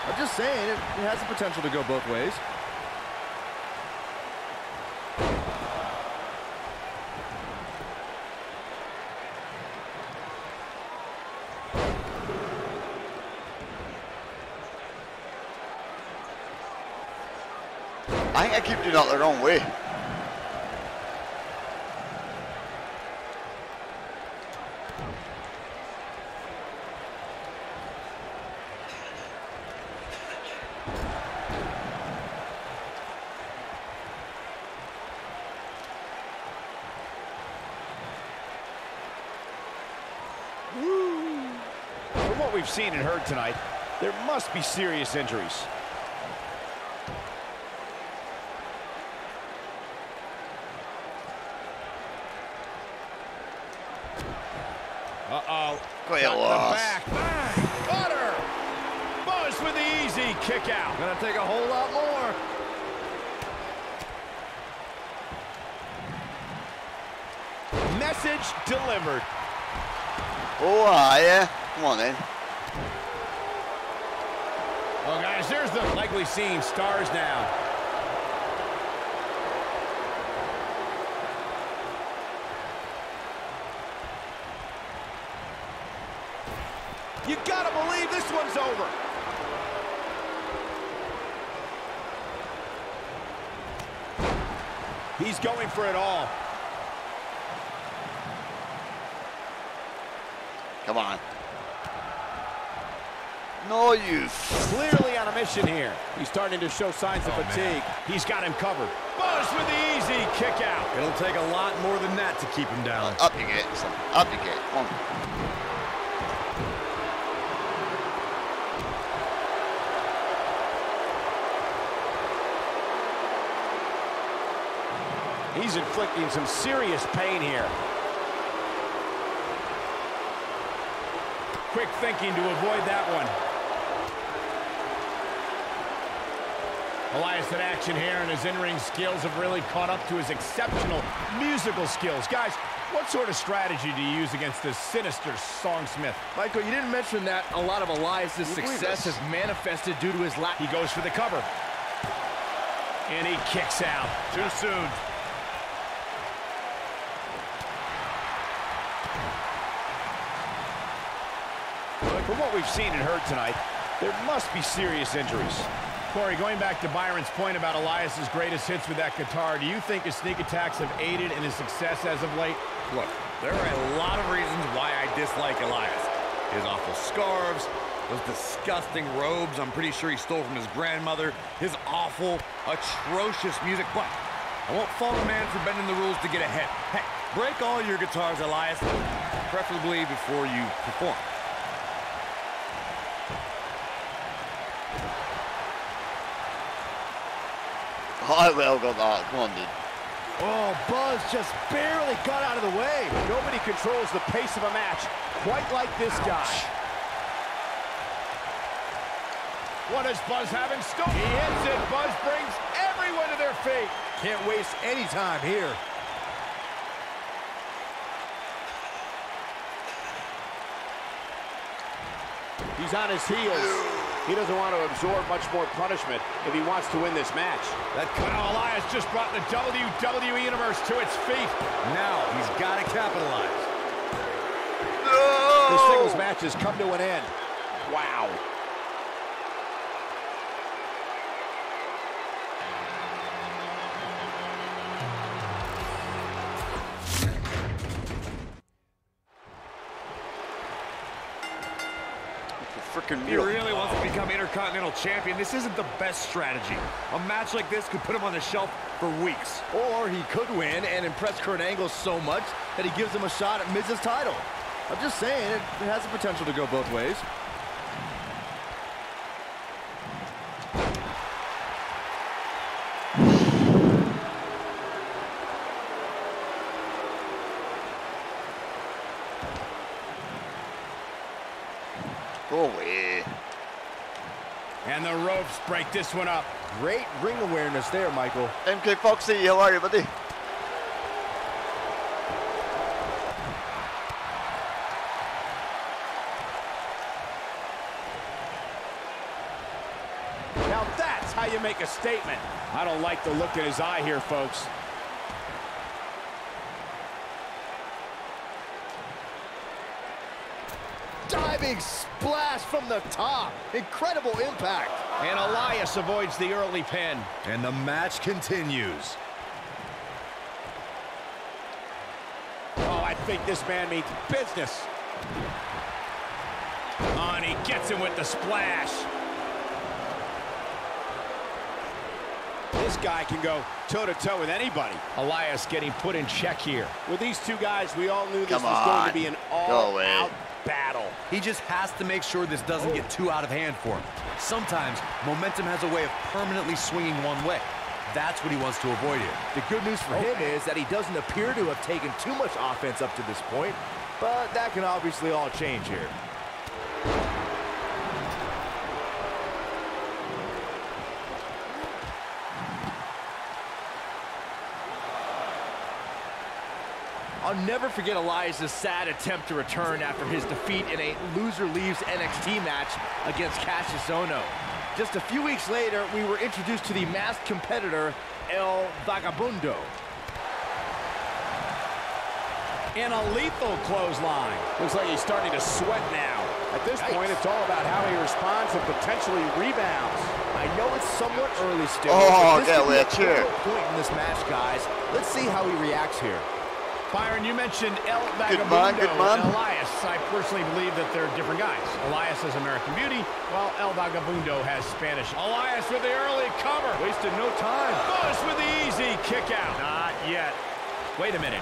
I'm just saying, it has the potential to go both ways. I think I keep doing that the wrong way. From what we've seen and heard tonight, There must be serious injuries. Uh-oh. Great Got loss. the back. Got her. Buzz with the easy kick out. Gonna take a whole lot more. Message delivered. Oh, yeah. Come on, then. Oh, guys, there's the likely scene. Stars now. You gotta believe this one's over. He's going for it all. Come on. No use. Clearly on a mission here. He's starting to show signs of fatigue. He's got him covered. Buzz with the easy kick out. It'll take a lot more than that to keep him down. Up you get. Son. Up you get. Come on. He's inflicting some serious pain here. Quick thinking to avoid that one. Elias in action here, and his in-ring skills have really caught up to his exceptional musical skills. Guys, what sort of strategy do you use against this sinister songsmith? Michael, you didn't mention that a lot of Elias's success has manifested due to his lack. He goes for the cover. And he kicks out. Too soon. From what we've seen and heard tonight, there must be serious injuries. Corey, going back to Byron's point about Elias's greatest hits with that guitar, do you think his sneak attacks have aided in his success as of late? Look, there are a lot of reasons why I dislike Elias. His awful scarves, those disgusting robes I'm pretty sure he stole from his grandmother, his awful, atrocious music, but I won't fault a man for bending the rules to get ahead. Hey, break all your guitars, Elias, preferably before you perform. I will go that. Come on, dude. Oh, Buzz just barely got out of the way. Nobody controls the pace of a match quite like this guy. What does Buzz have in store? He hits it. Buzz brings everyone to their feet. Can't waste any time here. He's on his heels. He doesn't want to absorb much more punishment if he wants to win this match. Now Elias just brought the WWE Universe to its feet. Now he's got to capitalize. No! This singles match has come to an end. Wow. He really wants to become Intercontinental Champion. This isn't the best strategy. A match like this could put him on the shelf for weeks. Or he could win and impress Kurt Angle so much that he gives him a shot at Miz's title. I'm just saying, it has the potential to go both ways. Go away. And the ropes break this one up. Great ring awareness there, Michael. MK Foxy, how are you, buddy? Now that's how you make a statement. I don't like the look in his eye here, folks. Diving splash from the top. Incredible impact. And Elias avoids the early pin. And the match continues. Oh, I think this man means business. Oh, and he gets him with the splash. This guy can go toe-to-toe with anybody. Elias getting put in check here. With these two guys, we all knew this was going to be an all-out battle. He just has to make sure this doesn't get too out of hand for him. Sometimes momentum has a way of permanently swinging one way. That's what he wants to avoid here. The good news for him is that he doesn't appear to have taken too much offense up to this point, but that can obviously all change here. I'll never forget Elias's sad attempt to return after his defeat in a loser leaves NXT match against Cassius Ohno. Just a few weeks later, we were introduced to the masked competitor, El Vagabundo. And a lethal clothesline. Looks like he's starting to sweat now. At this point, it's all about how he responds and potentially rebounds. I know it's somewhat early still. Oh, but that this could be a chair. critical point in this match, guys. Let's see how he reacts here. Byron, you mentioned El Good Vagabundo man. and Elias. I personally believe that they're different guys. Elias has American Beauty, while El Vagabundo has Spanish. Elias with the early cover. Wasted no time. Buzz with the easy kick out. Not yet. Wait a minute.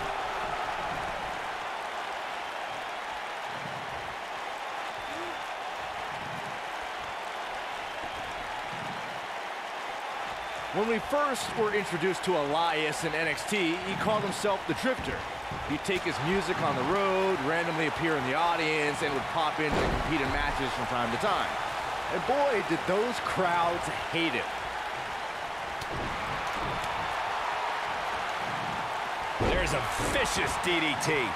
When we first were introduced to Elias in NXT, he called himself the Drifter. He'd take his music on the road, randomly appear in the audience, and would pop in to compete in matches from time to time. And boy, did those crowds hate him. There's a vicious DDT.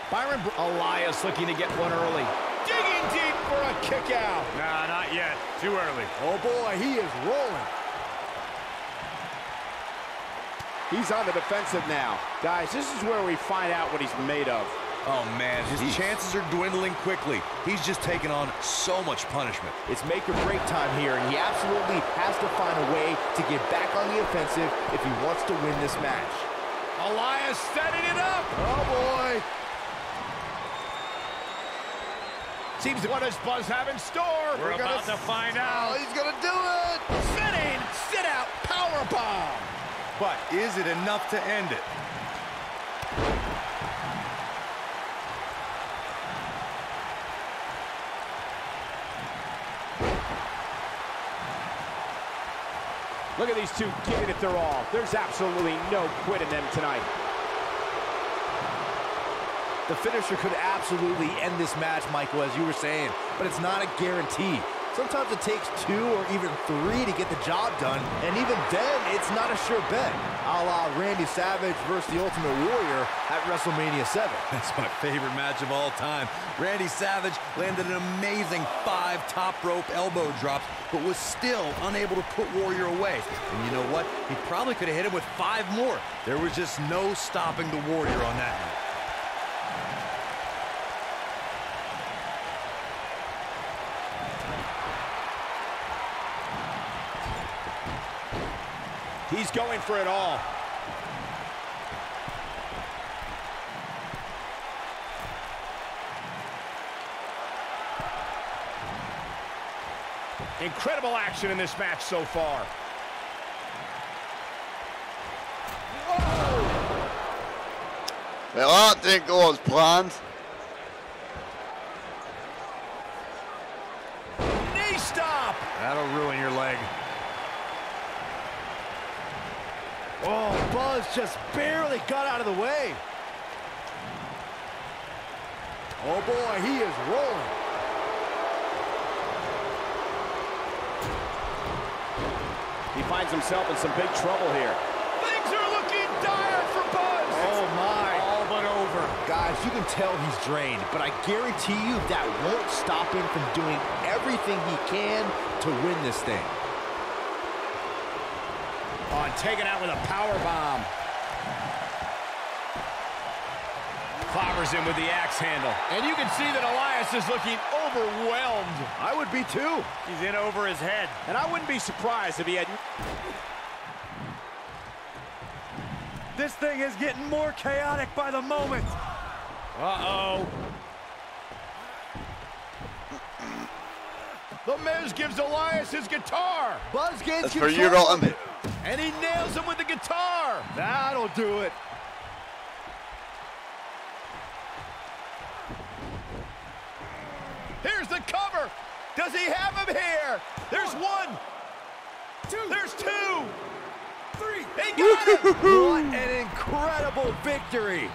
Byron, Elias looking to get one early. Digging deep for a kick out. Nah, not yet. Too early. Oh boy, he is rolling. He's on the defensive now. Guys, this is where we find out what he's made of. Oh, man, his chances are dwindling quickly. He's just taken on so much punishment. It's make or break time here, and he absolutely has to find a way to get back on the offensive if he wants to win this match. Elias setting it up. Oh boy. Seems what does Buzz have in store? We're about to find out. Oh, he's gonna do it. Sitting, sit out, power bomb. But is it enough to end it? Look at these two giving it their all. There's absolutely no quit in them tonight. The finisher could absolutely end this match, Michael, as you were saying, but it's not a guarantee. Sometimes it takes 2 or even 3 to get the job done, and even then, it's not a sure bet. A la Randy Savage versus the Ultimate Warrior at WrestleMania 7. That's my favorite match of all time. Randy Savage landed an amazing 5 top rope elbow drops, but was still unable to put Warrior away. And you know what? He probably could have hit him with 5 more. There was just no stopping the Warrior on that one. He's going for it all. Incredible action in this match so far. Well, I think it was planned. Knee stop. That'll ruin your leg. Oh, Buzz just barely got out of the way. Oh boy, he is rolling. He finds himself in some big trouble here. Things are looking dire for Buzz. Oh my. All but over. Guys, you can tell he's drained, but I guarantee you that won't stop him from doing everything he can to win this thing. Oh, and taken out with a power bomb. Clobbers him with the axe handle. And you can see that Elias is looking overwhelmed. I would be too. He's in over his head. And I wouldn't be surprised if he had... This thing is getting more chaotic by the moment. Uh-oh. The Miz gives Elias his guitar. Buzz gains That's for you, control of Dalton. it. And he nails him with the guitar. That'll do it. Here's the cover. Does he have him here? There's one. There's two. Three. He got it. What an incredible victory.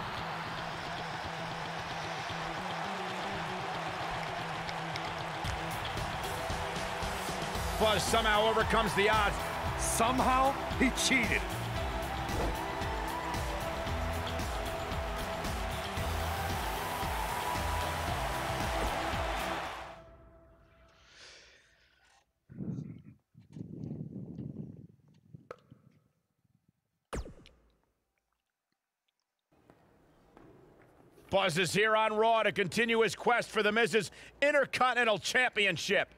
Buzz somehow overcomes the odds. Somehow he cheated. Buzz is here on Raw to continue his quest for the Miz's Intercontinental Championship.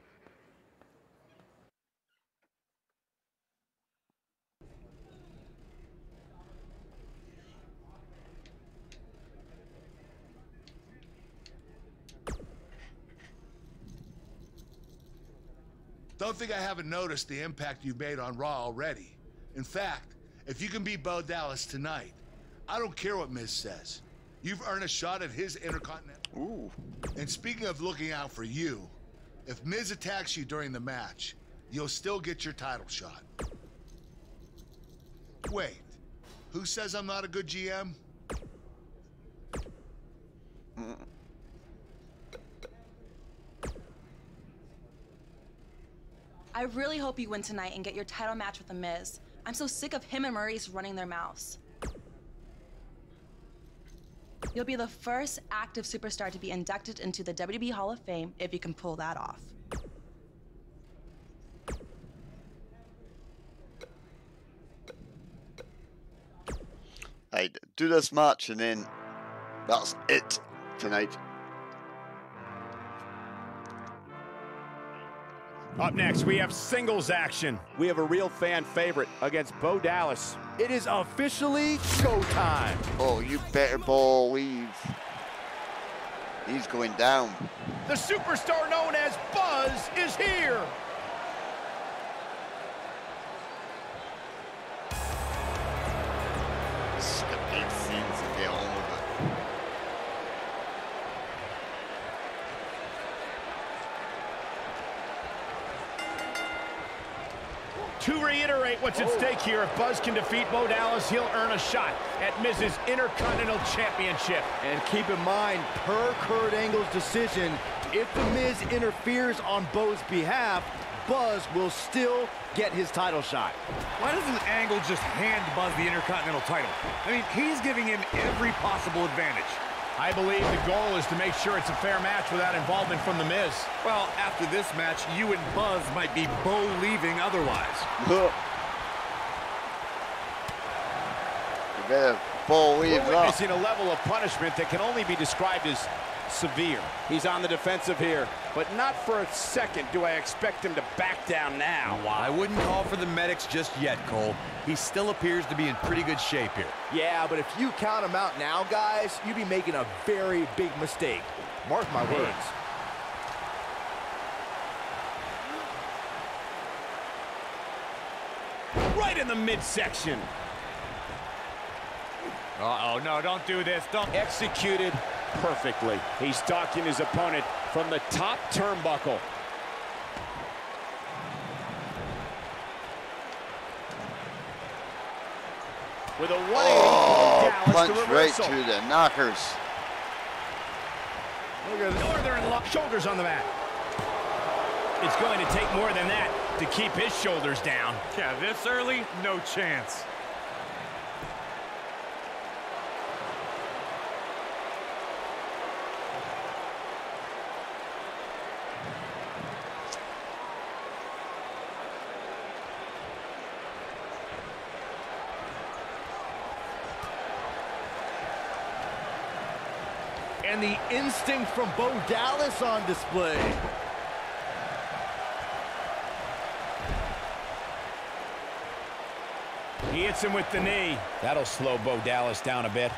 Don't think I haven't noticed the impact you've made on Raw already. In fact, if you can beat Bo Dallas tonight, I don't care what Miz says. You've earned a shot at his Intercontinental. Ooh. And speaking of looking out for you, if Miz attacks you during the match, you'll still get your title shot. Wait, who says I'm not a good GM? I really hope you win tonight and get your title match with The Miz. I'm so sick of him and Maurice running their mouths. You'll be the first active superstar to be inducted into the WWE Hall of Fame if you can pull that off. I'd do this match and then that's it tonight. Up next, we have singles action. We have a real fan favorite against Bo Dallas. It is officially showtime. Oh, you better believe he's going down. The superstar known as Buzz is here. Skip 8 scenes and get on with it. To reiterate what's at stake here, if Buzz can defeat Bo Dallas, he'll earn a shot at Miz's Intercontinental Championship. And keep in mind, per Kurt Angle's decision, if The Miz interferes on Bo's behalf, Buzz will still get his title shot. Why doesn't Angle just hand Buzz the Intercontinental title? I mean, he's giving him every possible advantage. I believe the goal is to make sure it's a fair match without involvement from The Miz. Well, after this match, you and Buzz might be Bo-leaving otherwise. You better believe We're that. witnessing a level of punishment that can only be described as severe. He's on the defensive here, but not for a second do I expect him to back down now. I wouldn't call for the medics just yet, Cole. He still appears to be in pretty good shape here. Yeah, but if you count him out now, guys, you'd be making a very big mistake. Mark my words. Right in the midsection. Uh-oh, no, don't do this. Don't. Executed perfectly. He's stalking his opponent from the top turnbuckle. With a 180 Oh, Dallas punch to right reversal. to the knockers. Look at Northern lock, shoulders on the mat. It's going to take more than that to keep his shoulders down. Yeah, this early, no chance. And the instinct from Bo Dallas on display. He hits him with the knee. That'll slow Bo Dallas down a bit.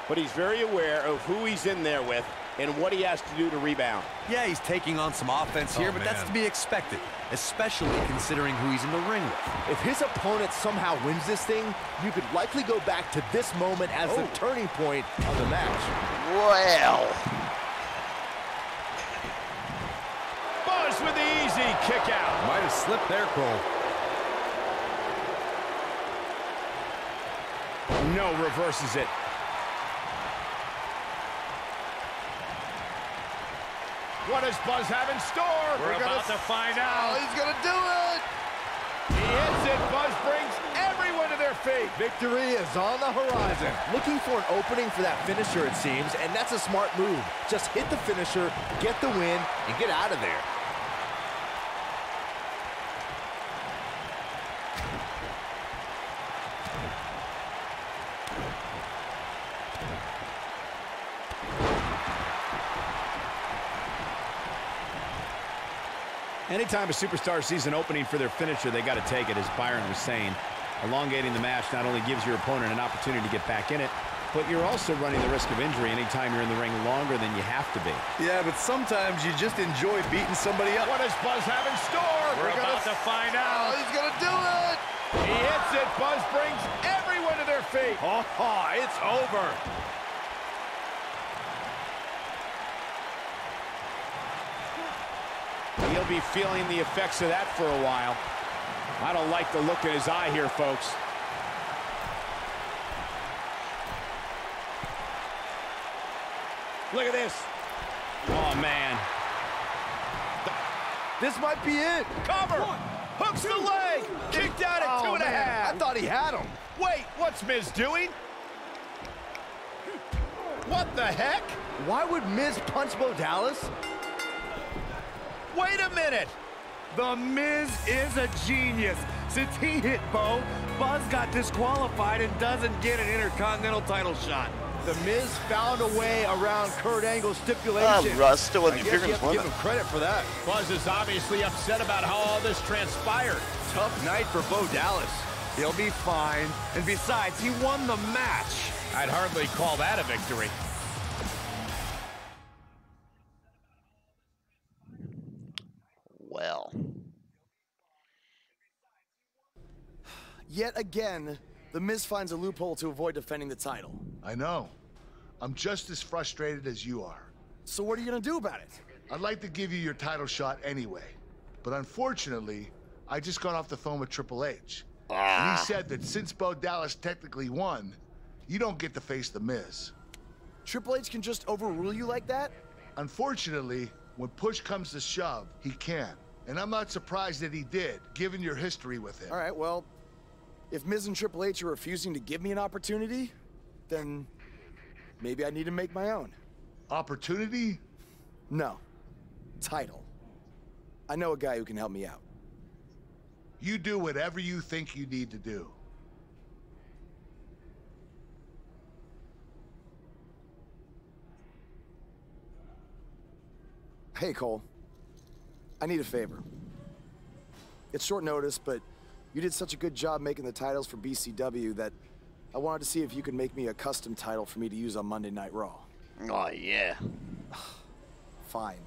But he's very aware of who he's in there with and what he has to do to rebound. Yeah, he's taking on some offense here, but that's to be expected, especially considering who he's in the ring with. If his opponent somehow wins this thing, you could likely go back to this moment as the turning point of the match. Well. Buzz with the easy kick out. Might have slipped there, Cole. No, reverses it. What does Buzz have in store? We're about to find out. He's gonna do it! He hits it. Buzz brings everyone to their feet. Victory is on the horizon. Looking for an opening for that finisher, it seems, and that's a smart move. Just hit the finisher, get the win, and get out of there. Anytime a superstar sees an opening for their finisher, they got to take it, as Byron was saying. Elongating the match not only gives your opponent an opportunity to get back in it, but you're also running the risk of injury anytime you're in the ring longer than you have to be. Yeah, but sometimes you just enjoy beating somebody up. What does Buzz have in store? We're about to find out. He's gonna do it! He hits it. Buzz brings everyone to their feet. It's over. He'll be feeling the effects of that for a while. I don't like the look in his eye here, folks. Look at this. Oh, man. This might be it. Cover. Hooks the leg. Kicked out at 2.5. I thought he had him. Wait, what's Miz doing? What the heck? Why would Miz punch Bo Dallas? Wait a minute. The Miz is a genius. Since he hit Bo, Buzz got disqualified and doesn't get an Intercontinental title shot. The Miz found a way around Kurt Angle's stipulation. Russ still wasn't I guess you figuring have to this give one him credit for that. Buzz is obviously upset about how all this transpired. Tough night for Bo Dallas. He'll be fine. And besides, he won the match. I'd hardly call that a victory. Well. Yet again, The Miz finds a loophole to avoid defending the title. I know. I'm just as frustrated as you are. So what are you gonna do about it? I'd like to give you your title shot anyway. But unfortunately, I just got off the phone with Triple H. And he said that since Bo Dallas technically won, you don't get to face The Miz. Triple H can just overrule you like that? Unfortunately, when push comes to shove, he can. And I'm not surprised that he did, given your history with him. All right, well, if Miz and Triple H are refusing to give me an opportunity, then maybe I need to make my own. Opportunity? No. Title. I know a guy who can help me out. You do whatever you think you need to do. Hey, Cole. I need a favor. It's short notice, but you did such a good job making the titles for BCW that I wanted to see if you could make me a custom title for me to use on Monday Night Raw. Oh, yeah. Fine.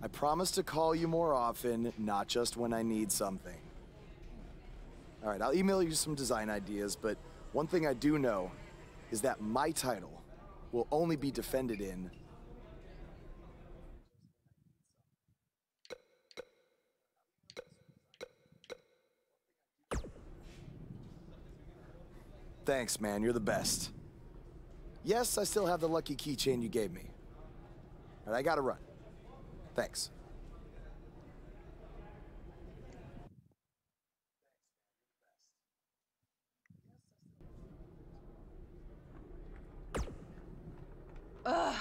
I promise to call you more often, not just when I need something. All right, I'll email you some design ideas, but one thing I do know is that my title will only be defended in Thanks, man. You're the best. Yes, I still have the lucky keychain you gave me. All right, I gotta run. Thanks. Ugh.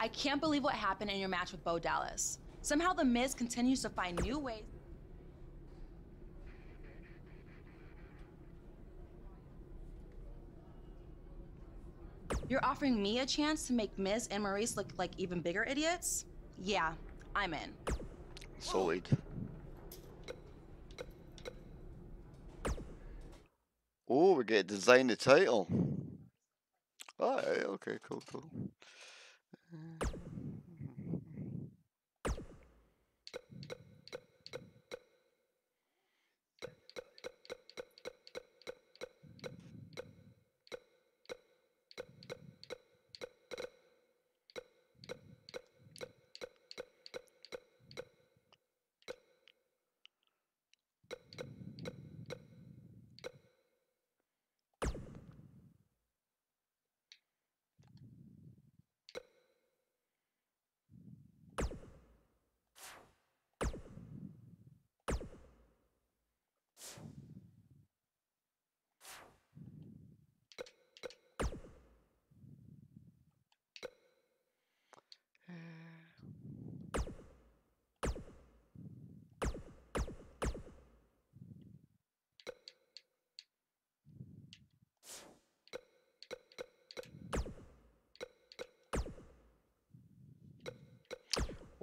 I can't believe what happened in your match with Bo Dallas. Somehow The Miz continues to find new ways. You're offering me a chance to make Miz and Maurice look like even bigger idiots? Yeah, I'm in. Solid. Oh, we get to design the title. Alright, okay, cool.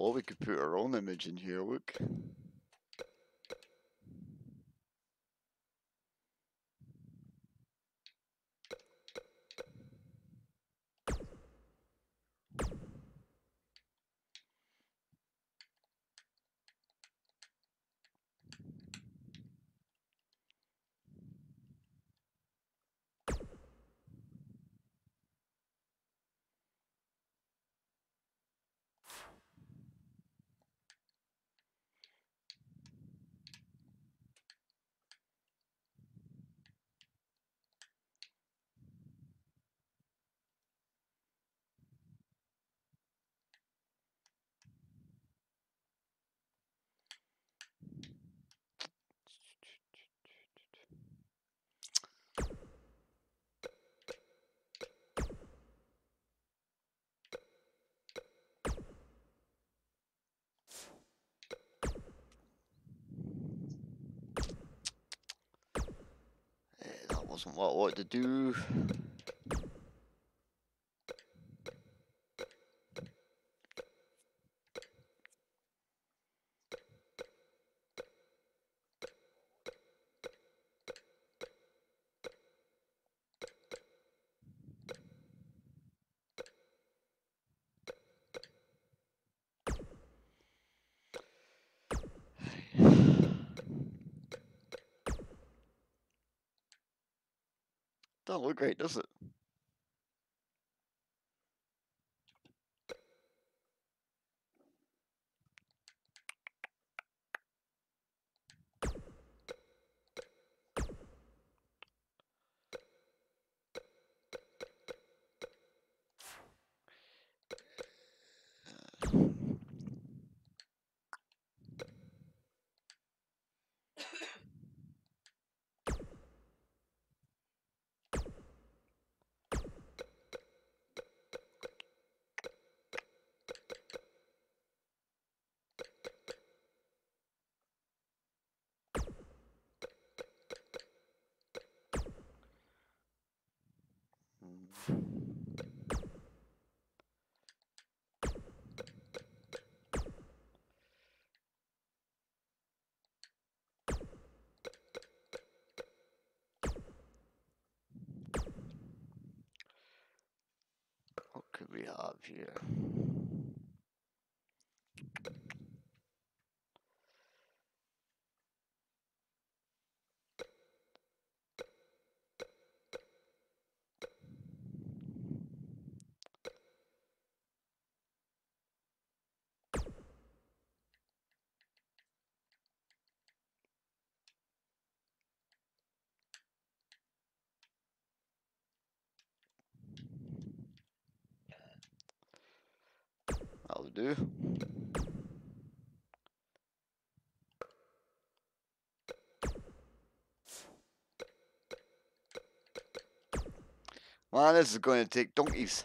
Oh, we could put our own image in here, look. That wasn't what I wanted to do. Don't look great, does it? What could we have here? That'll do. Man, this is going to take donkeys.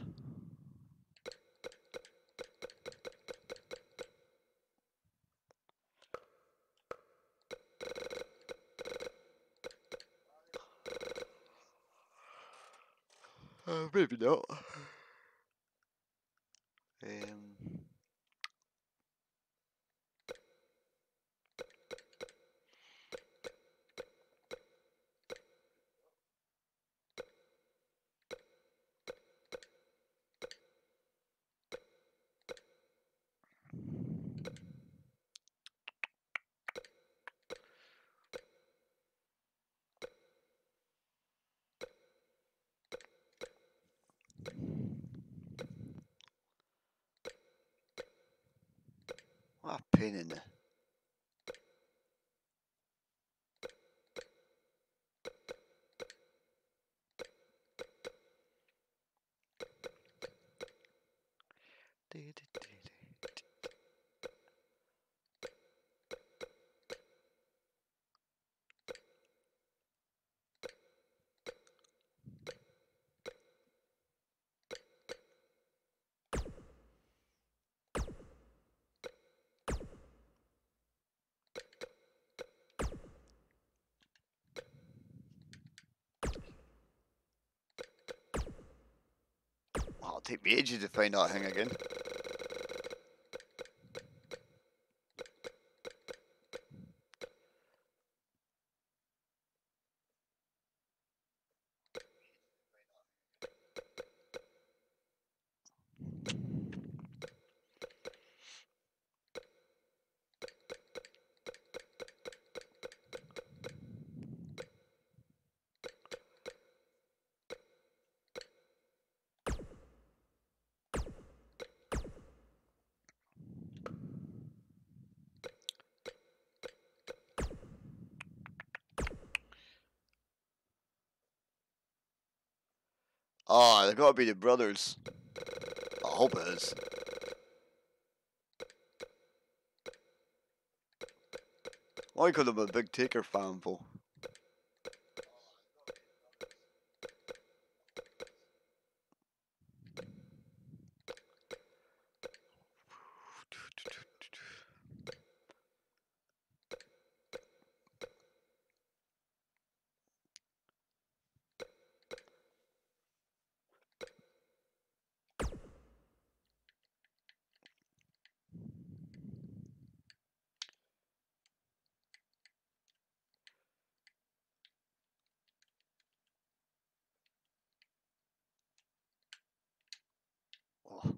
Maybe not. What a pain in the... It'll take me ages to find that thing again. Oh, they gotta be the brothers. I hope it is. Why could I'm a big Taker fan for? Oh.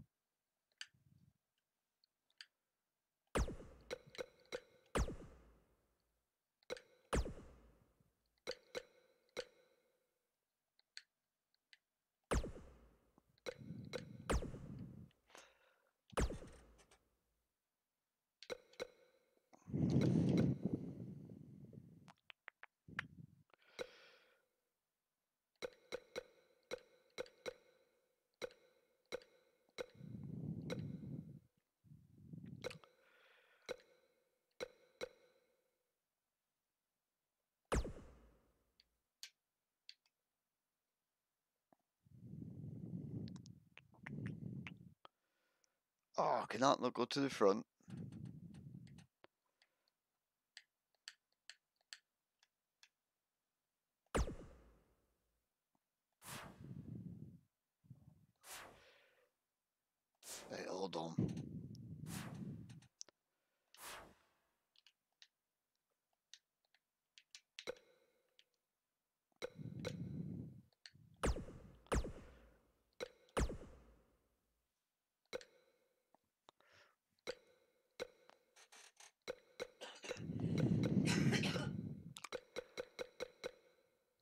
Oh, cannot not go to the front. Right, hold on.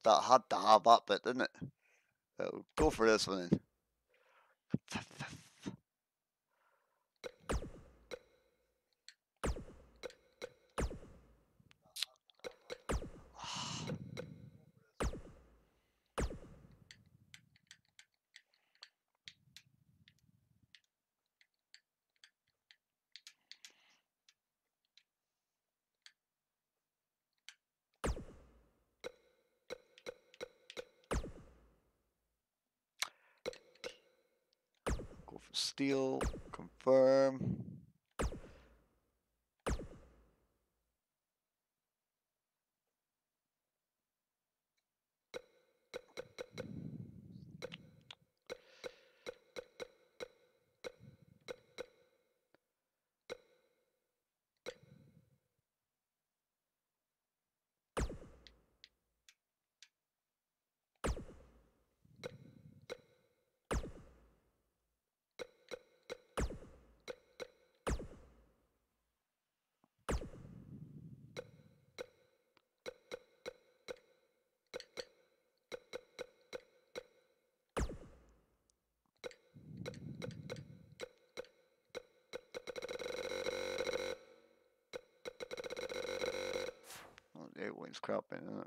That had to have that bit, didn't it? Go for this one then. Go for steel, confirm. Oh, the airway's crapping, isn't it?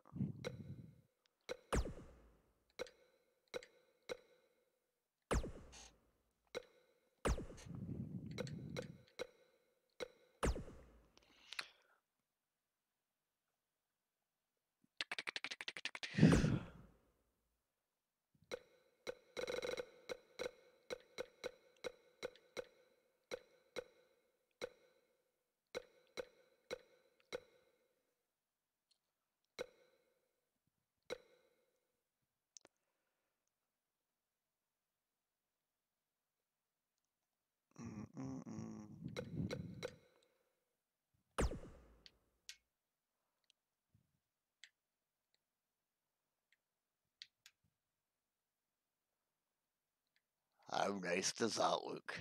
How nice does that look?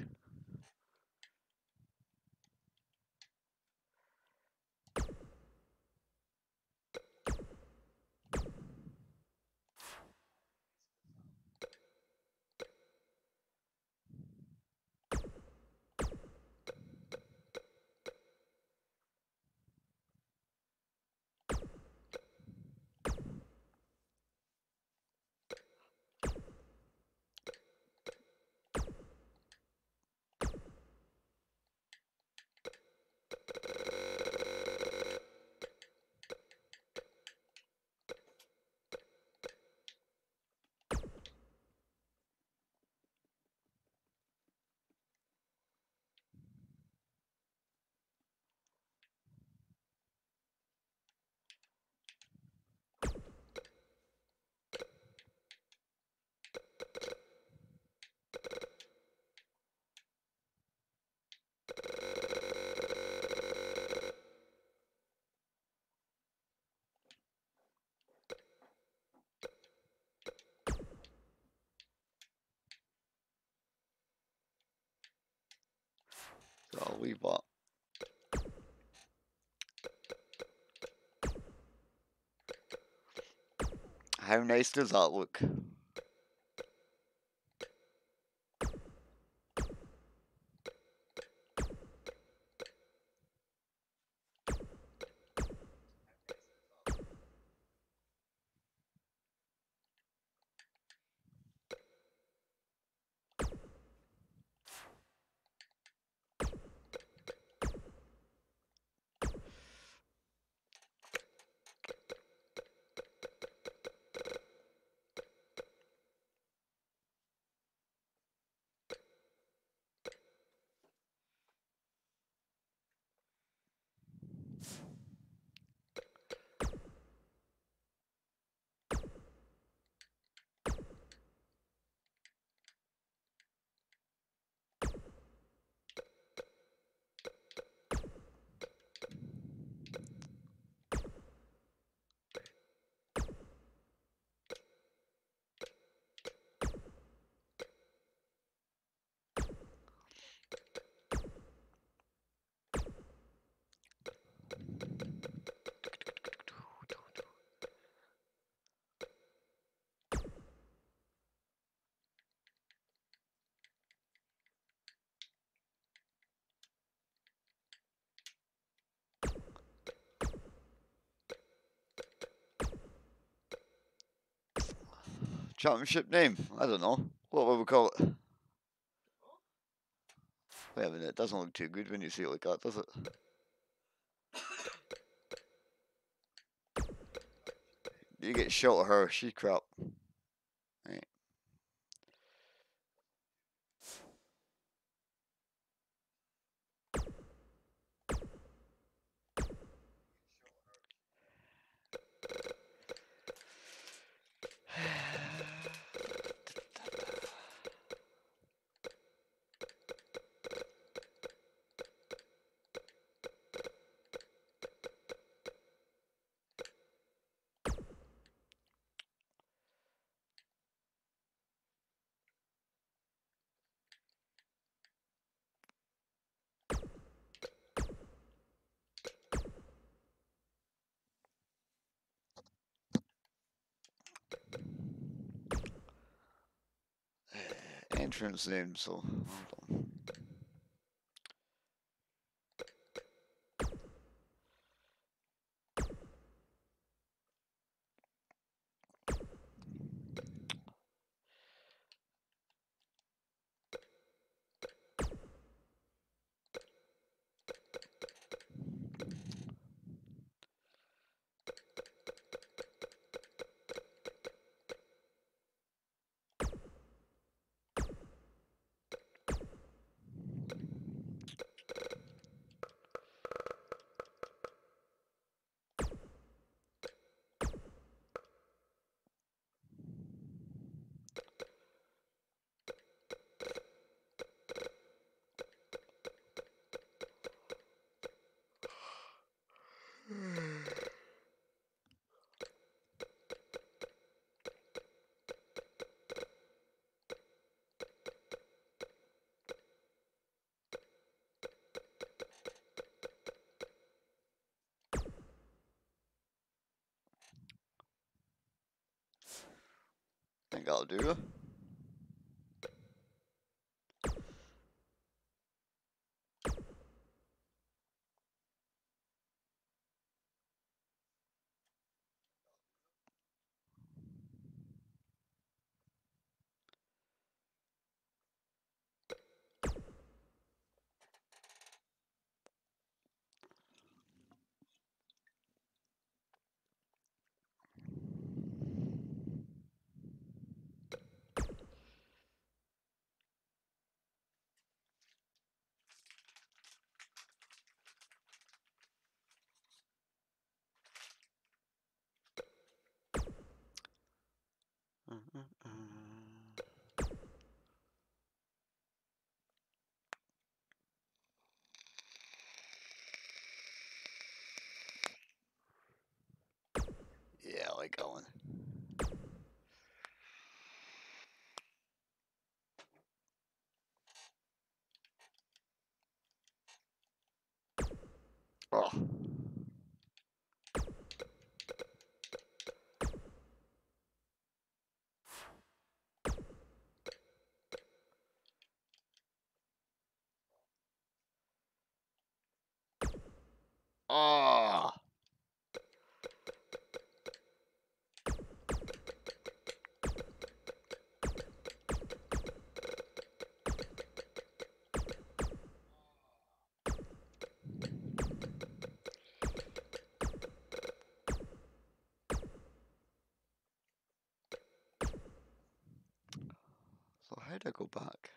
believe that. How nice does that look? Championship name? I don't know. What would we call it? Wait a minute, it doesn't look too good when you see it like that, does it? You get shot at her, she crap. Right. Entrance name, so hold on. Think I'll do. Yeah, I like that one. How'd I go back?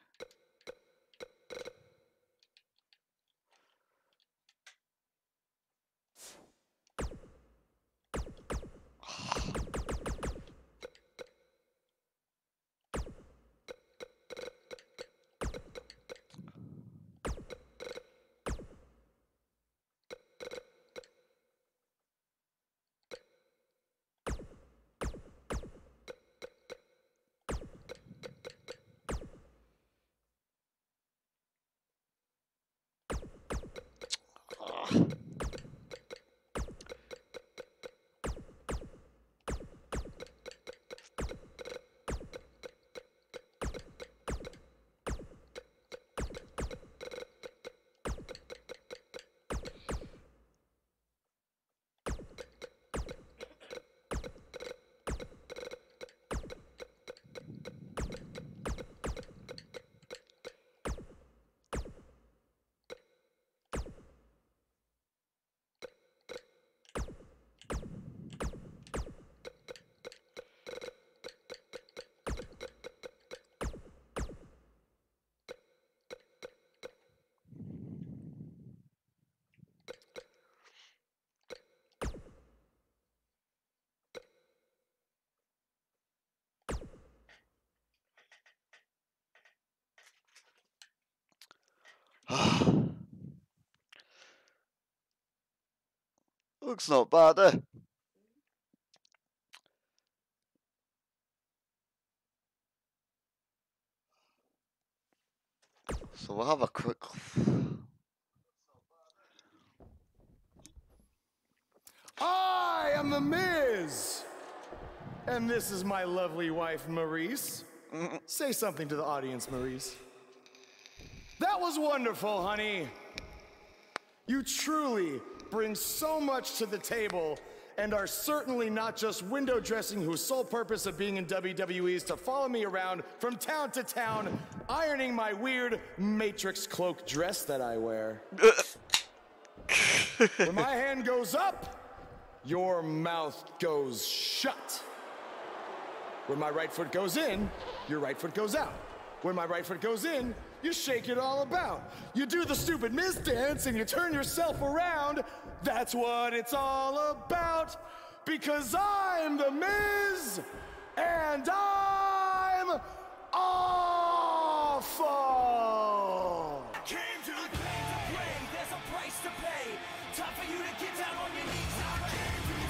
Looks not bad, eh? So we'll have a quick... I am The Miz! And this is my lovely wife, Maurice. Say something to the audience, Maurice. That was wonderful, honey. You truly bring so much to the table and are certainly not just window dressing whose sole purpose of being in WWE is to follow me around from town to town, ironing my weird Matrix cloak dress that I wear. When my hand goes up, your mouth goes shut. When my right foot goes in, your right foot goes out. When my right foot goes in, you shake it all about. You do the stupid Miz dance and you turn yourself around. That's what it's all about. Because I'm The Miz and I'm awful. Came to the game to play. There's a price to pay. Time for you to get down on your knees. I came to the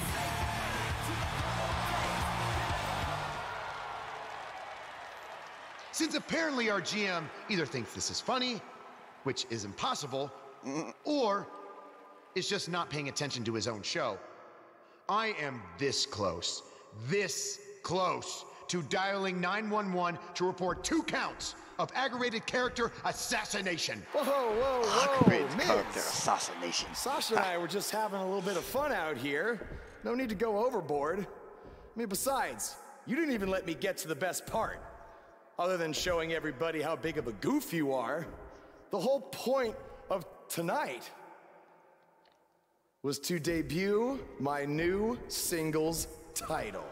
Since apparently our GM either thinks this is funny, which is impossible, or is just not paying attention to his own show, I am this close to dialing 911 to report 2 counts of aggravated character assassination. Whoa, Aggravated Miz. character assassination. Sasha and I were just having a little bit of fun out here. No need to go overboard. I mean, besides, you didn't even let me get to the best part. Other than showing everybody how big of a goof you are, the whole point of tonight was to debut my new singles title.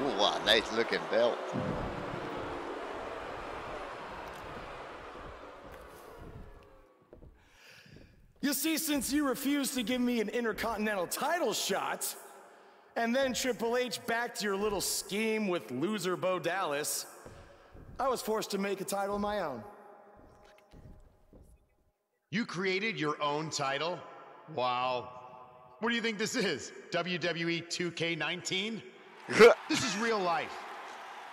Ooh, what a nice looking belt. You see, since you refused to give me an Intercontinental title shot, and then Triple H backed your little scheme with loser Bo Dallas, I was forced to make a title of my own. You created your own title? Wow. What do you think this is? WWE 2K19? This is real life.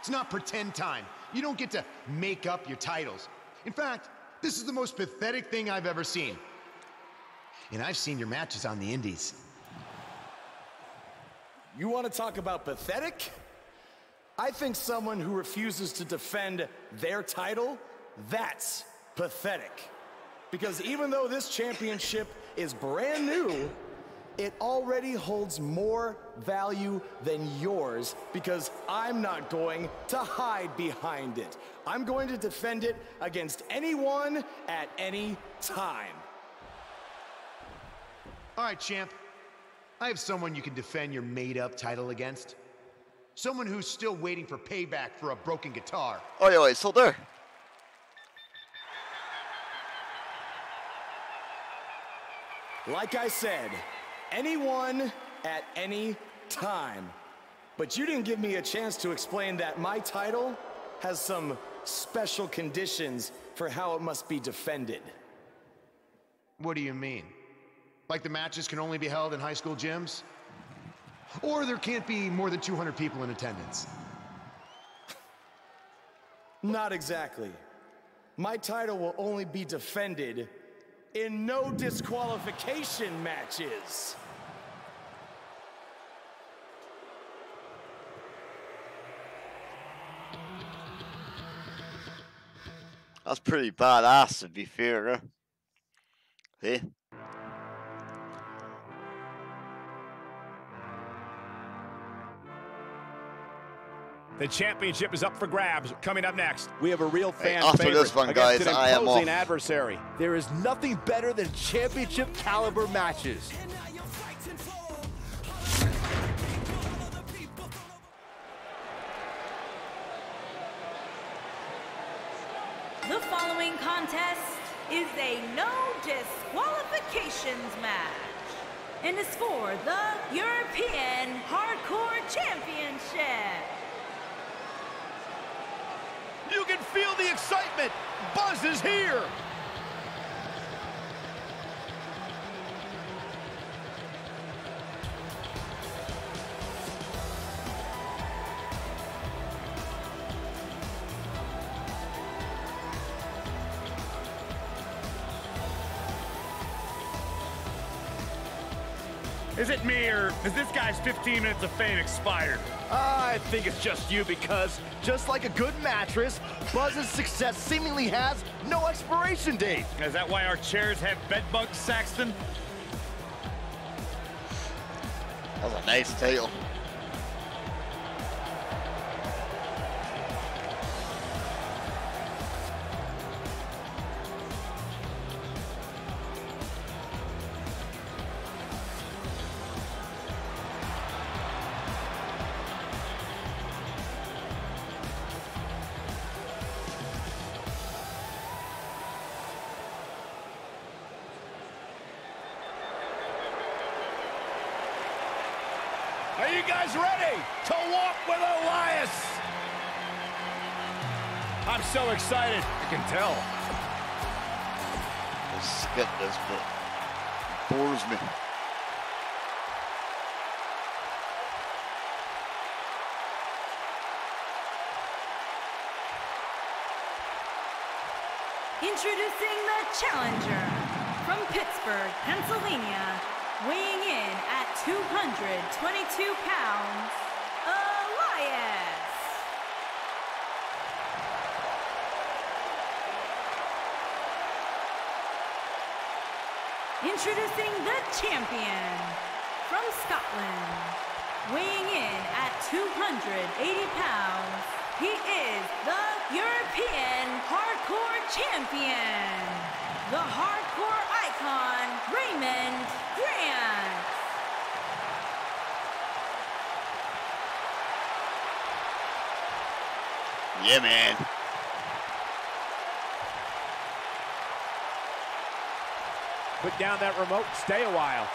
It's not pretend time. You don't get to make up your titles. In fact, this is the most pathetic thing I've ever seen. And I've seen your matches on the indies. You want to talk about pathetic? I think someone who refuses to defend their title, that's pathetic. Because even though this championship is brand new, it already holds more value than yours because I'm not going to hide behind it. I'm going to defend it against anyone at any time. All right, champ. I have someone you can defend your made-up title against. Someone who's still waiting for payback for a broken guitar. Oi, oi, so there. Like I said, anyone at any time. But you didn't give me a chance to explain that my title has some special conditions for how it must be defended. What do you mean? Like the matches can only be held in high school gyms? Or there can't be more than 200 people in attendance? Not exactly. My title will only be defended in no disqualification matches. That's pretty badass, to be fair, huh? Hey? The championship is up for grabs. Coming up next, We have a real fan after favorite this one, against guys, an I am imposing off. adversary. There is nothing better than championship caliber matches. The following contest is a no disqualifications match and is for the European Hardcore Championship. you can feel the excitement. Buzz is here. Is it me, or has this guy's 15 minutes of fame expired? I think it's just you because, just like a good mattress, Buzz's success seemingly has no expiration date. Is that why our chairs have bed bugs, Saxton? That was a nice title. Are you guys ready to walk with Elias? I'm so excited. I can tell. I'll skip this, but it bores me. Introducing the challenger from Pittsburgh, Pennsylvania, weighing in at 222 pounds, Elias. Introducing the champion from Scotland, weighing in at 280 pounds, he is the European Hardcore Champion, the Hardcore Icon, Raymond Grant. Yeah, man. Put down that remote, stay a while.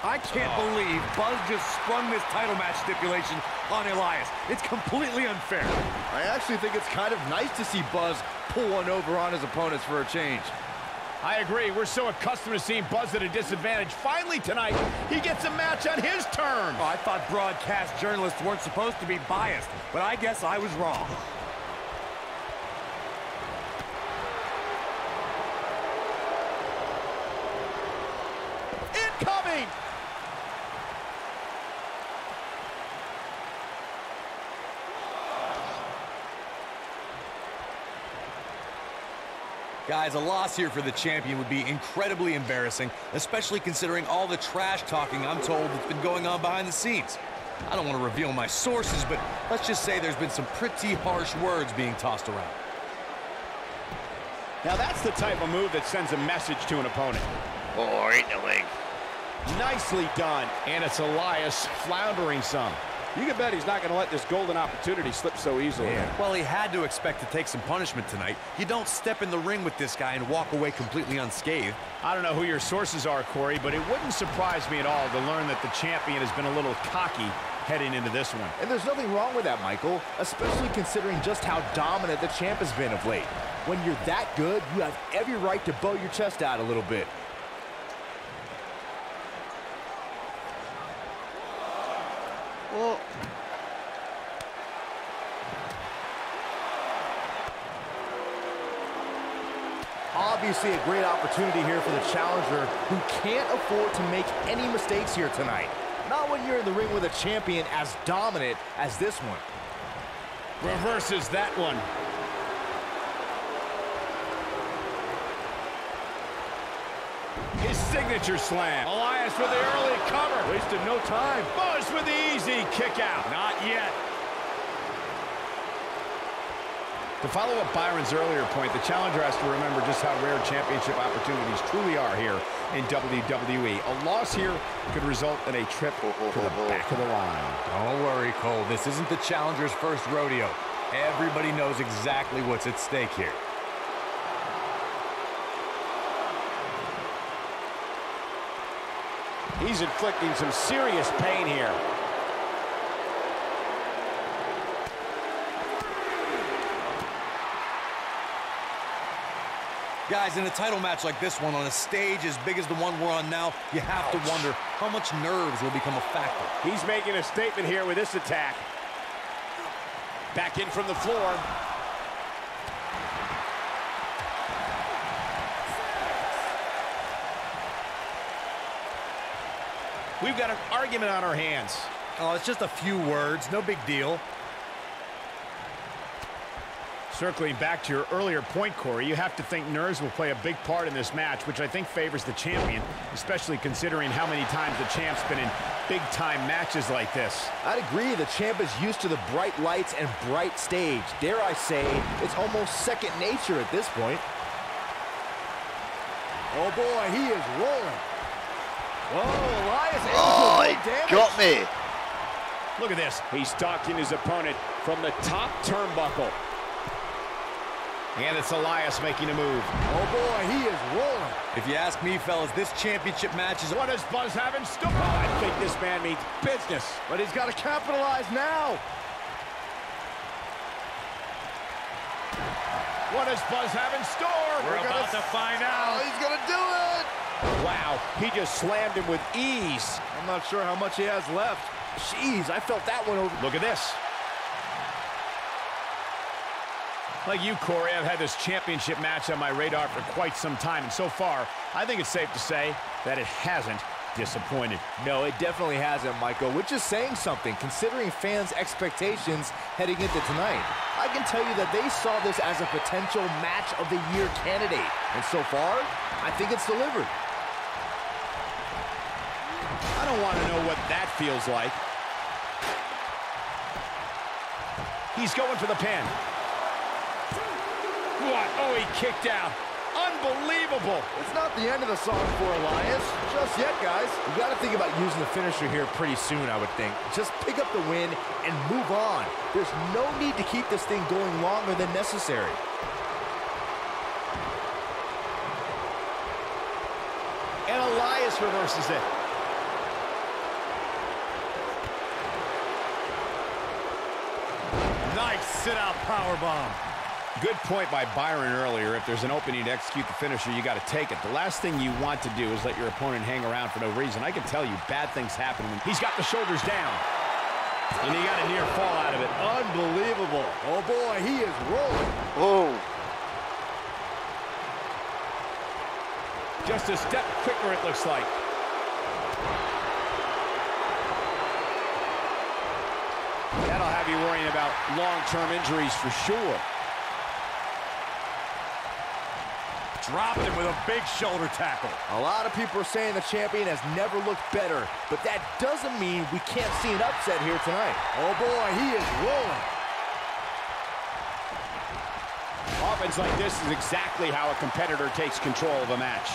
I can't believe Buzz just sprung this title match stipulation on Elias. It's completely unfair. I actually think it's kind of nice to see Buzz pull one over on his opponents for a change. I agree. We're so accustomed to seeing Buzz at a disadvantage. Finally tonight, he gets a match on his terms. Oh, I thought broadcast journalists weren't supposed to be biased, but I guess I was wrong. Incoming! Guys, a loss here for the champion would be incredibly embarrassing, especially considering all the trash talking I'm told that's been going on behind the scenes. I don't want to reveal my sources, but let's just say there's been some pretty harsh words being tossed around. Now that's the type of move that sends a message to an opponent. Oh, right in the leg. Nicely done. And it's Elias floundering some. You can bet he's not going to let this golden opportunity slip so easily. Yeah. Well, he had to expect to take some punishment tonight. You don't step in the ring with this guy and walk away completely unscathed. I don't know who your sources are, Corey, but it wouldn't surprise me at all to learn that the champion has been a little cocky heading into this one. And there's nothing wrong with that, Michael, especially considering just how dominant the champ has been of late. When you're that good, you have every right to bow your chest out a little bit. Well, obviously a great opportunity here for the challenger who can't afford to make any mistakes here tonight. Not when you're in the ring with a champion as dominant as this one. Reverses that one. His signature slam. Elias with the early cover. Wasted no time. Buzz with the easy kick out. Not yet. To follow up Byron's earlier point, the challenger has to remember just how rare championship opportunities truly are here in WWE. A loss here could result in a trip to the back of the line. Don't worry, Cole. This isn't the challenger's first rodeo. Everybody knows exactly what's at stake here. He's inflicting some serious pain here. Guys, in a title match like this one, on a stage as big as the one we're on now, you have to wonder how much nerves will become a factor. He's making a statement here with this attack. Back in from the floor. We've got an argument on our hands. Oh, it's just a few words, no big deal. Circling back to your earlier point, Corey, you have to think nerves will play a big part in this match, which I think favors the champion, especially considering how many times the champ's been in big-time matches like this. I'd agree, the champ is used to the bright lights and bright stage. Dare I say, it's almost second nature at this point. Oh boy, he is rolling. Whoa, Elias able to he got me. Look at this. He's stalking his opponent from the top turnbuckle. And it's Elias making a move. Oh boy, he is rolling. If you ask me, fellas, this championship match is... What does Buzz have in store? I think this man means business. But he's got to capitalize now. What does Buzz have in store? We're about to find out. Oh, he's going to do it. Wow, he just slammed him with ease. I'm not sure how much he has left. Jeez, I felt that one over. Look at this. Like you, Corey, I've had this championship match on my radar for quite some time, and so far, I think it's safe to say that it hasn't disappointed. No, it definitely hasn't, Michael, which is saying something, considering fans' expectations heading into tonight. I can tell you that they saw this as a potential match of the year candidate, and so far, I think it's delivered. I don't want to know what that feels like. He's going for the pin. What? Oh, he kicked out. Unbelievable. It's not the end of the song for Elias just yet, guys. You got to think about using the finisher here pretty soon, I would think. Just pick up the win and move on. There's no need to keep this thing going longer than necessary. And Elias reverses it. Nice sit-out powerbomb. Good point by Byron earlier. If there's an opening to execute the finisher, you got to take it. The last thing you want to do is let your opponent hang around for no reason. I can tell you, bad things happen when he's got the shoulders down. And he got a near fall out of it. Unbelievable. Oh, boy, he is rolling. Oh. Just a step quicker, it looks like. That'll have you worrying about long-term injuries for sure. dropped him with a big shoulder tackle. A lot of people are saying the champion has never looked better, but that doesn't mean we can't see an upset here tonight. Oh boy, he is rolling. Offense like this is exactly how a competitor takes control of a match.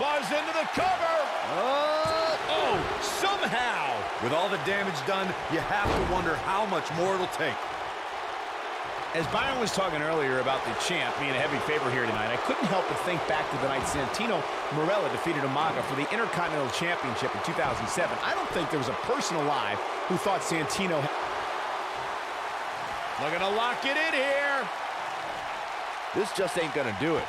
Buzz into the cover. Oh, somehow. With all the damage done, you have to wonder how much more it'll take. As Byron was talking earlier about the champ being a heavy favorite here tonight, I couldn't help but think back to the night Santino Marella defeated Umaga for the Intercontinental Championship in 2007. I don't think there was a person alive who thought Santino... Looking to lock it in here. This just ain't gonna do it.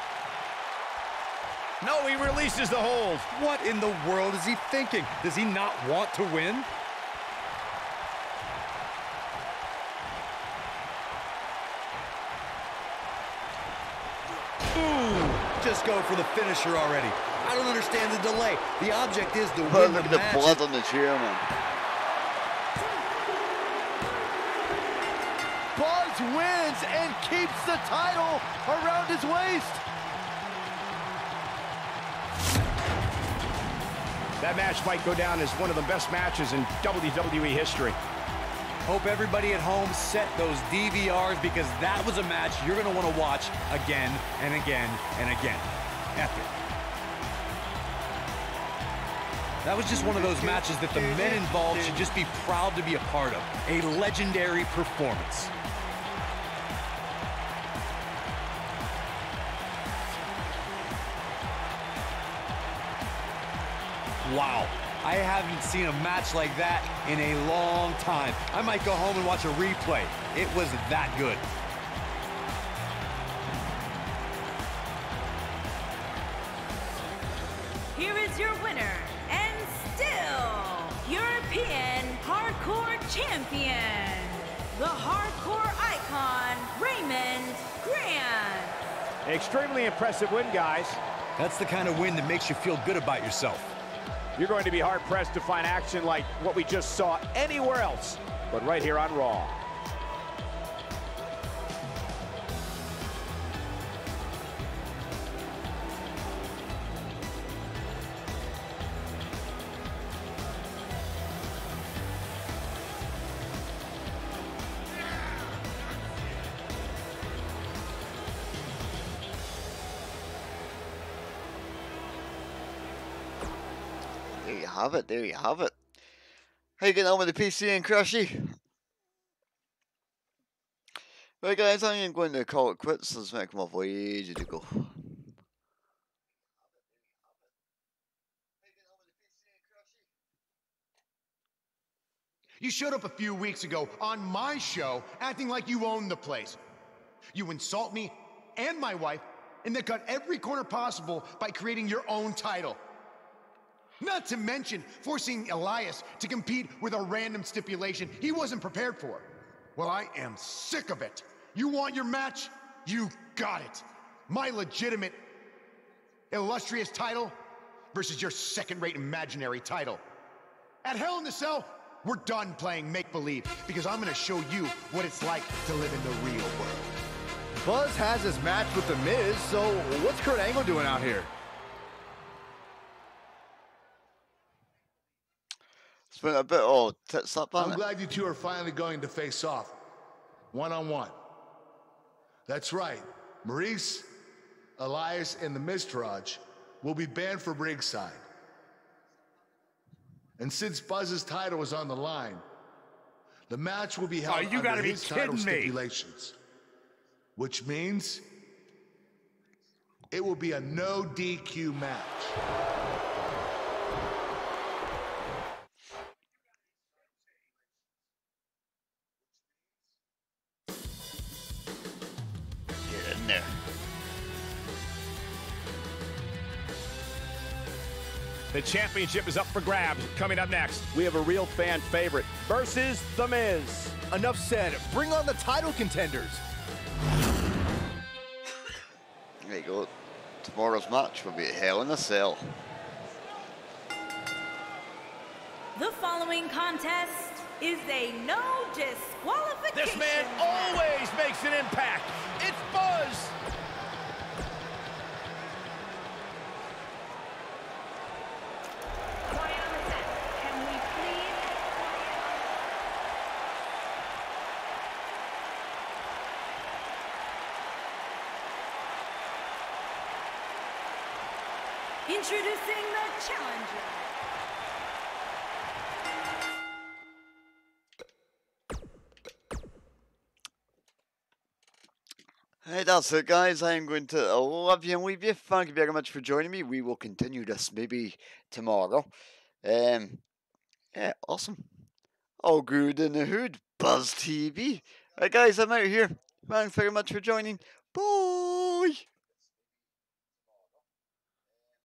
No, he releases the hold. What in the world is he thinking? Does he not want to win? Just go for the finisher already. I don't understand the delay. The object is to win Look the at the match. blood on the chair, man. Buzz wins and keeps the title around his waist. That match might go down as one of the best matches in WWE history. Hope everybody at home set those DVRs because that was a match you're going to want to watch again and again and again. Epic. That was just one of those matches that the men involved should just be proud to be a part of. A legendary performance. Wow. I haven't seen a match like that in a long time. I might go home and watch a replay. It was that good. Here is your winner, and still European Hardcore Champion, the Hardcore Icon, Raymond Grant. Extremely impressive win, guys. That's the kind of win that makes you feel good about yourself. You're going to be hard-pressed to find action like what we just saw anywhere else, but right here on Raw. There you have it. There you have it. How you getting on with the PC and Crushy? Right, guys, I am going to call it quits. This might come off way ages ago. You showed up a few weeks ago on my show acting like you owned the place. You insult me and my wife and then cut every corner possible by creating your own title. Not to mention forcing Elias to compete with a random stipulation he wasn't prepared for. Well, I am sick of it. You want your match? You got it. My legitimate, illustrious title versus your second-rate imaginary title. At Hell in the Cell, we're done playing make-believe because I'm gonna show you what it's like to live in the real world. Buzz has his match with The Miz, so what's Kurt Angle doing out here? It's been a bit all tits up on I'm it. glad you two are finally going to face off, one-on-one. That's right, Maurice, Elias, and the Miztourage will be banned from ringside. And since Buzz's title is on the line, the match will be held you gotta under be his title kidding me. stipulations, which means it will be a no DQ match. Get in there. The championship is up for grabs. Coming up next, we have a real fan favorite versus The Miz. Enough said. Bring on the title contenders. There you go. Tomorrow's match will be at Hell in a Cell. The following contest is a no disqualification. This man always makes an impact. It's Buzz. Introducing the challenger. Hey, that's it, guys. I'm going to love you and leave you. Thank you very much for joining me. We will continue this maybe tomorrow. Yeah, awesome. All good in the hood. Buzz TV. Alright, guys, I'm out of here. Thanks very much for joining. Bye.